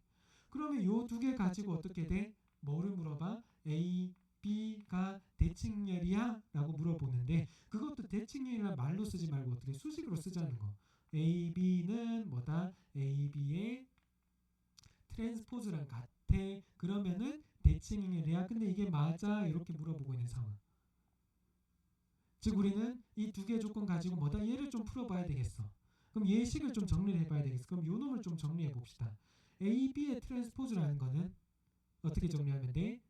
그러면 요 두 개 가지고 어떻게 돼? 뭐를 물어봐? A, B가 대칭렬이야? 라고 물어보는데 그것도 대칭렬이란 말로 쓰지 말고 어떻게 수식으로 쓰자는 거. A, B는 뭐다? A, B의 트랜스포즈랑 같아. 그러면은 대칭렬이야. 근데 이게 맞아? 이렇게 물어보고 있는 상황. 즉 우리는 이 두 개 조건 가지고 뭐다? 얘를 좀 풀어봐야 되겠어. 그럼 얘 식을 좀 정리를 해봐야 되겠어. 그럼 요 놈을 좀 정리해 봅시다. A, B의 트랜스포즈라는 거는 어떻게 정리하면 돼?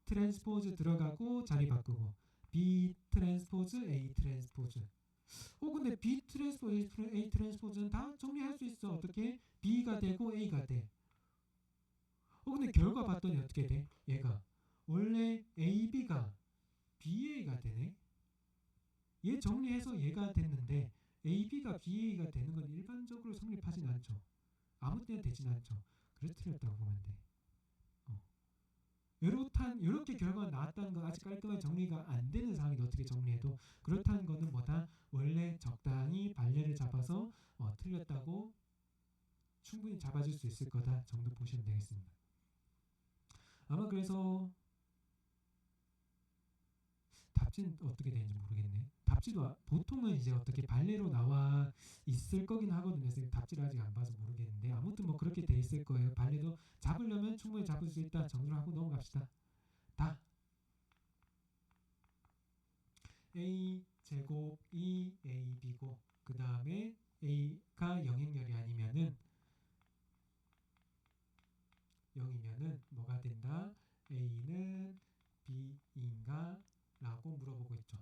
트랜스포즈 들어가고 자리 바꾸고 B 트랜스포즈 A 트랜스포즈. 근데 B 트랜스포즈 A 트랜스포즈는 다 정리할 수 있어. 어떻게? B가 되고 A가 돼. 근데 결과 봤더니 어떻게 돼? 얘가 원래 AB가 BA가 되네. 얘 정리해서 얘가 됐는데 AB가 BA가 되는 건 일반적으로 성립하진 않죠. 아무 때나 되진 않죠. 그래서 틀렸다고 보면 돼. 이렇게 결과가 나왔다는 건 아직 깔끔하게 정리가 안 되는 상황인데 어떻게 정리해도 그렇다는 거는 뭐다? 원래 적당히 발레를 잡아서 틀렸다고 충분히 잡아줄 수 있을 거다 정도 보시면 되겠습니다. 아마 그래서 답지는 어떻게 되는지 모르겠네. 답지도 보통은 이제 어떻게 발레로 나와 있을 거긴 하거든요. 선생님 답지를 아직 안 봐서 모르겠는데 아무튼 뭐 그렇게 돼 있을 거예요. 발레도 잡으려면 충분히 잡을 수 있다 정리를 하고 넘어갑시다. 다 a 제곱 2ab고 그 다음에 a가 영행렬이 아니면은 0이면은 뭐가 된다? a는 b인가? 라고 물어보고 있죠.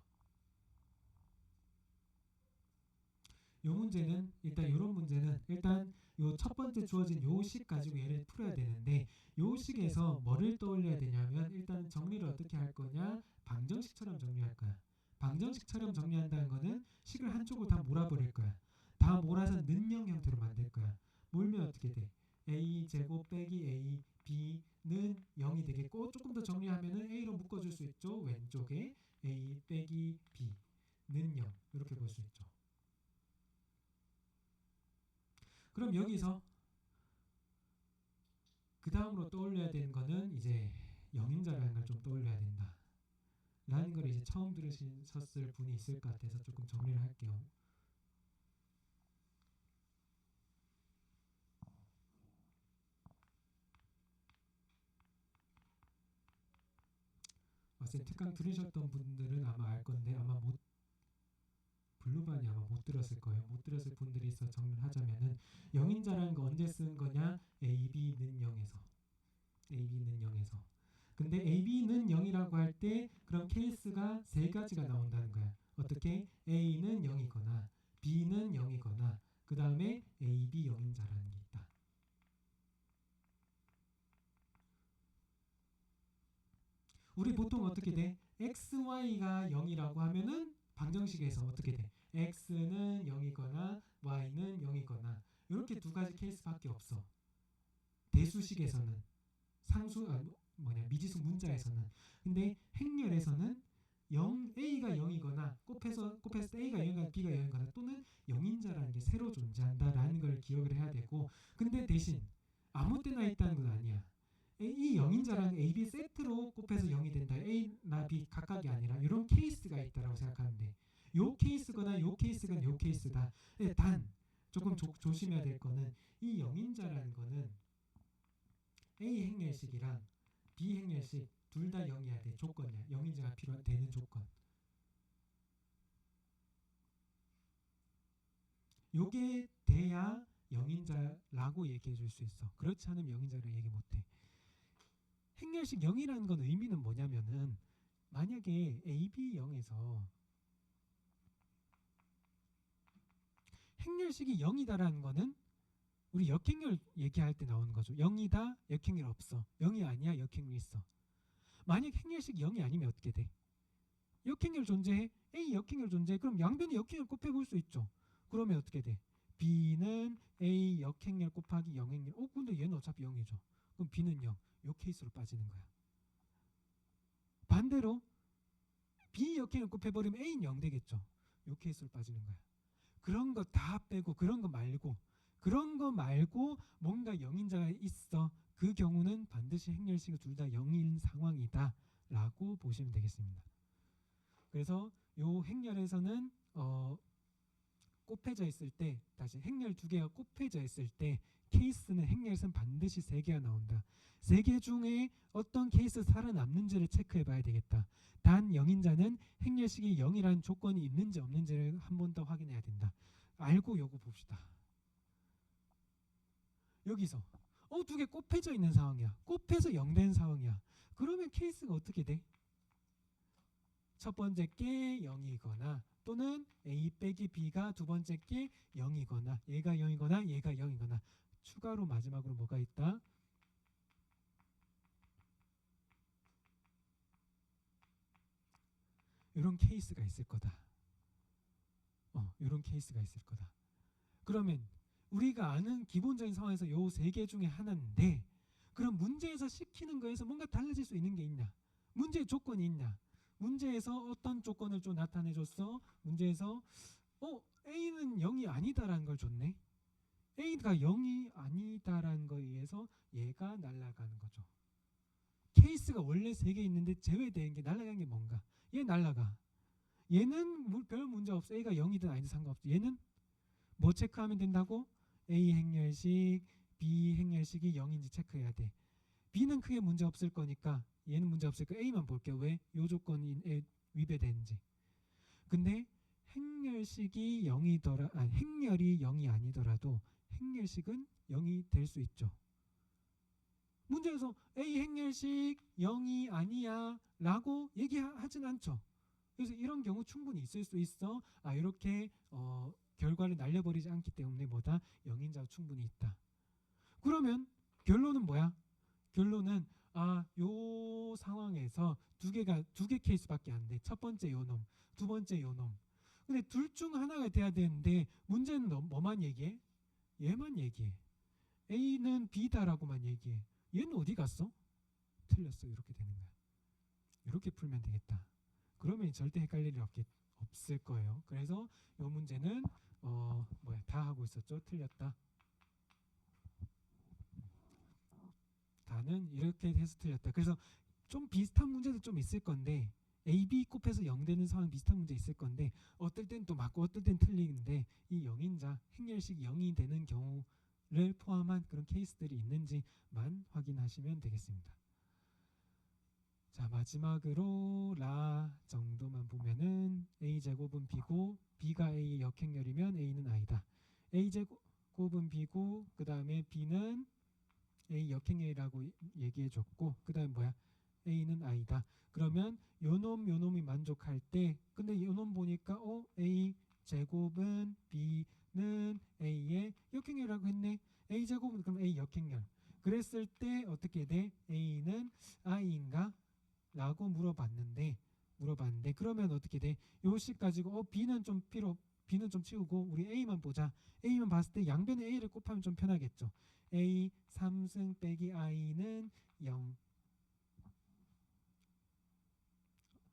요 문제는 일단 요런 문제는 일단 요 첫 번째 주어진 요 식 가지고 얘를 풀어야 되는데 요 식에서 뭐를 떠올려야 되냐면 일단 정리를 어떻게 할 거냐? 방정식처럼 정리할 거야. 방정식처럼 정리한다는 거는 식을 한쪽으로 다 몰아버릴 거야. 다 몰아서 는영 형태로 만들 거야. 몰면 어떻게 돼? a 제곱 빼기 a b는 0이 되겠고 조금 더 정리하면은 a로 묶어줄 수 있죠. 왼쪽에 a 빼기 b는 0 이렇게 볼 수 있죠. 그럼 여기서 그 다음으로 떠올려야 되는 거는 이제 영인자라는 걸 좀 떠올려야 된다 라는 걸 이제 처음 들으셨을 분이 있을 것 같아서 조금 정리를 할게요. 쌤 특강 들으셨던 분들은 아마 알 건데 아마 블루반이 아마 못 들었을 거예요. 못 들었을 분들이 있어 정리를 하자면은 영인자라는 거 언제 쓰는 거냐? AB는 0에서 AB는 0에서 근데 AB는 0이라고 할 때 그럼 케이스가 세 가지가 나온다는 거야. 어떻게? A는 0이거나 B는 0이거나 그 다음에 AB 영인자라는 게 있다. 우리 보통 어떻게 돼? XY가 0이라고 하면은 방정식에서 어떻게 돼? X는 0이거나 Y는 0이거나 이렇게 두 가지 케이스밖에 없어. 대수식에서는 미지수 문자에서는. 근데 행렬에서는 A가 0이거나 곱해서 A가 0이거나 B가 0이거나 또는 영인자라는 게 새로 존재한다라는 걸 기억을 해야 되고 근데 대신 아무 때나 있다는 건 아니야. 이 영인자랑 A, B 세트로 곱해서 0이 된다. A나 B 각각이 아니라 이런 케이스가 있다라고 생각하면 돼. 요 케이스거나 요 케이스가 요 케이스다. 단 조금 조심해야 될 거는 이 영인자라는 거는 A 행렬식이랑 B 행렬식 둘 다 0이어야 돼. 조건이야. 영인자가 필요되는 조건. 요게 돼야 영인자라고 얘기해 줄 수 있어. 그렇지 않으면 영인자를 얘기 못 해. 행렬식 0이라는 건 의미는 뭐냐면은 만약에 AB 0에서 행렬식이 0이다라는 거는 우리 역행렬 얘기할 때 나오는 거죠. 0이다, 역행렬 없어. 0이 아니야, 역행렬 있어. 만약 행렬식이 0이 아니면 어떻게 돼? 역행렬 존재해? A 역행렬 존재해? 그럼 양변에 역행렬 곱해볼 수 있죠. 그러면 어떻게 돼? B는 A 역행렬 곱하기 0행렬. 근데 얘는 어차피 0이죠. 그럼 B는 0. 요 케이스로 빠지는 거야. 반대로 B 역행을 곱해버리면 A는 0 되겠죠. 요 케이스로 빠지는 거야. 그런 거 다 빼고 그런 거 말고 뭔가 0인자가 있어. 그 경우는 반드시 행렬식이 둘 다 0인 상황이다 라고 보시면 되겠습니다. 그래서 요 행렬에서는 곱해져 있을 때 다시 행렬 두 개가 곱해져 있을 때 케이스는 행렬에서는 반드시 3개가 나온다. 3개 중에 어떤 케이스 살아남는지를 체크해 봐야 되겠다. 단 영인자는 행렬식이 0이라는 조건이 있는지 없는지를 한 번 더 확인해야 된다. 알고 요거 봅시다. 여기서 두 개 곱해져 있는 상황이야. 곱해서 0 된 상황이야. 그러면 케이스가 어떻게 돼? 첫 번째 게 0이거나 또는 A 빼기 B가 두 번째 게 0이거나 얘가 0이거나 얘가 0이거나 추가로 마지막으로 뭐가 있다? 이런 케이스가 있을 거다. 이런 케이스가 있을 거다. 그러면 우리가 아는 기본적인 상황에서 요 3개 중에 하나인데 그럼 문제에서 시키는 거에서 뭔가 달라질 수 있는 게 있냐? 문제의 조건이 있냐? 문제에서 어떤 조건을 좀 나타내줬어? 문제에서 A는 0이 아니다라는 걸 줬네. A가 0이 아니다라는 거에 의해서 얘가 날아가는 거죠. 케이스가 원래 3개 있는데 제외된 게 날아간 게 뭔가? 얘 날아가. 얘는 별 문제 없어. A가 0이든 아니든 상관없어. 얘는 뭐 체크하면 된다고? A 행렬식, B 행렬식이 0인지 체크해야 돼. B는 크게 문제 없을 거니까 얘는 문제 없을 거니까 A만 볼게요. 왜? 요 조건이 위배되는지. 근데 행렬식이 0이더라, 아니 행렬이 0이 아니더라도 행렬식은 0이 될 수 있죠. 문제에서 A 행렬식 0이 아니야 라고 얘기하진 않죠. 그래서 이런 경우 충분히 있을 수 있어. 이렇게 결과를 날려버리지 않기 때문에 뭐다? 0인자가 충분히 있다. 그러면 결론은 뭐야? 결론은 요 상황에서 두 개 케이스밖에 안 돼. 첫 번째 요놈, 두 번째 요놈. 근데 둘 중 하나가 돼야 되는데 문제는 뭐만 얘기해? 얘만 얘기해. A는 B다라고만 얘기해. 얘는 어디 갔어? 틀렸어. 이렇게 되는 거야. 이렇게 풀면 되겠다. 그러면 절대 헷갈릴 일 없을 거예요. 그래서 이 문제는 다 하고 있었죠. 틀렸다. 다는 이렇게 해서 틀렸다. 그래서 좀 비슷한 문제도 좀 있을 건데 A, B 곱해서 0 되는 상황 비슷한 문제 있을 건데 어떨 땐 또 맞고 어떨 땐 틀리는데 이 0인자 행렬식 0이 되는 경우를 포함한 그런 케이스들이 있는지만 확인하시면 되겠습니다. 자, 마지막으로 라 정도만 보면은 A제곱은 B고 B가 A의 역행렬이면 A는 I다. A제곱은 B고 그 다음에 B는 A 역행렬이라고 얘기해줬고 그 다음에 뭐야? A는 I다. 그러면 요놈이 만족할 때 근데 요놈 보니까 A제곱은 B는 A의 역행렬이라고 했네. A제곱은 그럼 A 역행렬. 그랬을 때 어떻게 돼? A는 I인가? 라고 물어봤는데 그러면 어떻게 돼? 요식 가지고 B는 좀 치우고 우리 A만 보자. A만 봤을 때 양변에 A를 곱하면 좀 편하겠죠. A 3승 빼기 I는 0.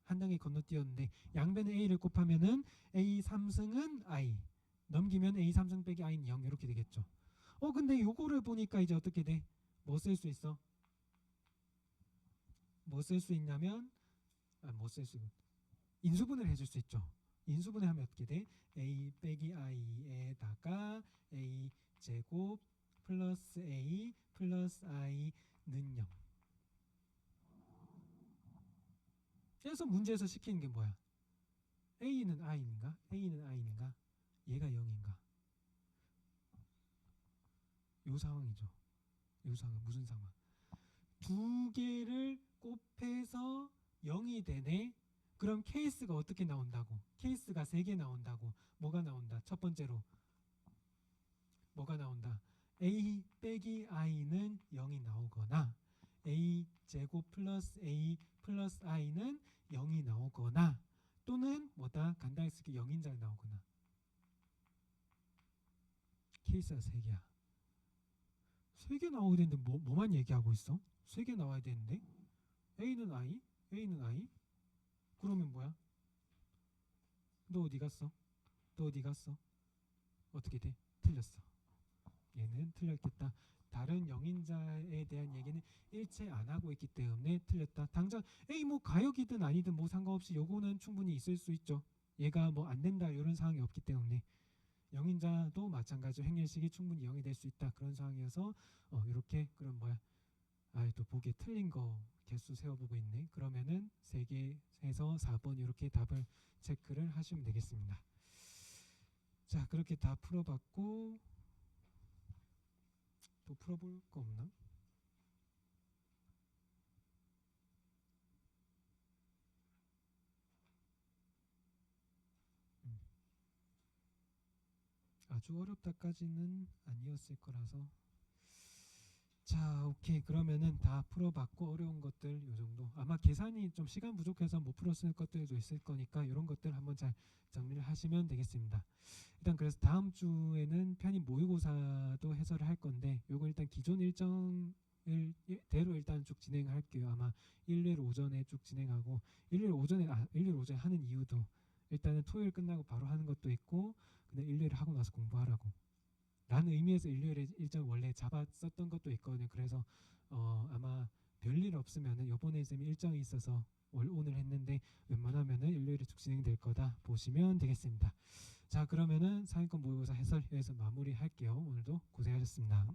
한 단계 건너뛰었는데 양변에 A를 곱하면은 A 3승은 I 넘기면 A 3승 빼기 I는 0 이렇게 되겠죠. 근데 요거를 보니까 이제 어떻게 돼? 뭐 쓸 수 있어? 뭐 쓸 수 있냐면 뭐 쓸 수 인수분해를 해줄 수 있죠. 인수분해 하면 어떻게 돼? A 빼기 I에다가 A 제곱 플러스 A 플러스 I는 0. 그래서 문제에서 시키는 게 뭐야? A는 I인가? A는 I인가? 얘가 0인가? 요 상황이죠. 요 상황 무슨 상황? 두 개를 곱해서 0이 되네. 그럼 케이스가 어떻게 나온다고? 케이스가 3개 나온다고. 뭐가 나온다? 첫 번째로 뭐가 나온다? A 빼기 I는 0이 나오거나 A 제곱 플러스 A 플러스 I는 0이 나오거나 또는 뭐다? 간단히 쓰기 0인자가 나오거나. 케이스가 3개야. 3개 나오게 되는데 뭐만 얘기하고 있어? 3개 나와야 되는데 A는 I, A는 I. 그러면 뭐야? 너 어디 갔어? 어떻게 돼? 틀렸어. 얘는 틀렸겠다. 다른 영인자에 대한 얘기는 일체 안 하고 있기 때문에 틀렸다. 당장 A 뭐 가역이든 아니든 뭐 상관없이 요거는 충분히 있을 수 있죠. 얘가 뭐 안 된다 이런 상황이 없기 때문에 영인자도 마찬가지로 행렬식이 충분히 0이 될 수 있다. 그런 상황이어서 이렇게 그럼 뭐야? 또 보기에 틀린 거 개수 세워보고 있네. 그러면은 3개 해서 4번 이렇게 답을 체크를 하시면 되겠습니다. 자, 그렇게 다 풀어봤고 또 풀어볼 거 없나? 아주 어렵다까지는 아니었을 거라서. 자, 오케이. 그러면은 다 풀어봤고 어려운 것들 요 정도. 아마 계산이 좀 시간 부족해서 못 풀었을 것들도 있을 거니까 이런 것들 한번 잘 정리를 하시면 되겠습니다. 일단 그래서 다음 주에는 편입 모의고사도 해설을 할 건데 요거 일단 기존 일정 대로 일단 쭉 진행할게요. 아마 일요일 오전에 쭉 진행하고 일요일 오전에 하는 이유도 일단은 토요일 끝나고 바로 하는 것도 있고 근데 일요일에 하고 나서 공부하라고 라는 의미에서 일요일에 일정 원래 잡았었던 것도 있거든요. 그래서 아마 별일 없으면은 요번에 쌤이 일정이 있어서 오늘 했는데 웬만하면은 일요일에 쭉 진행될 거다 보시면 되겠습니다. 자 그러면은 상위권 모의고사 해설 여기서 마무리할게요. 오늘도 고생하셨습니다.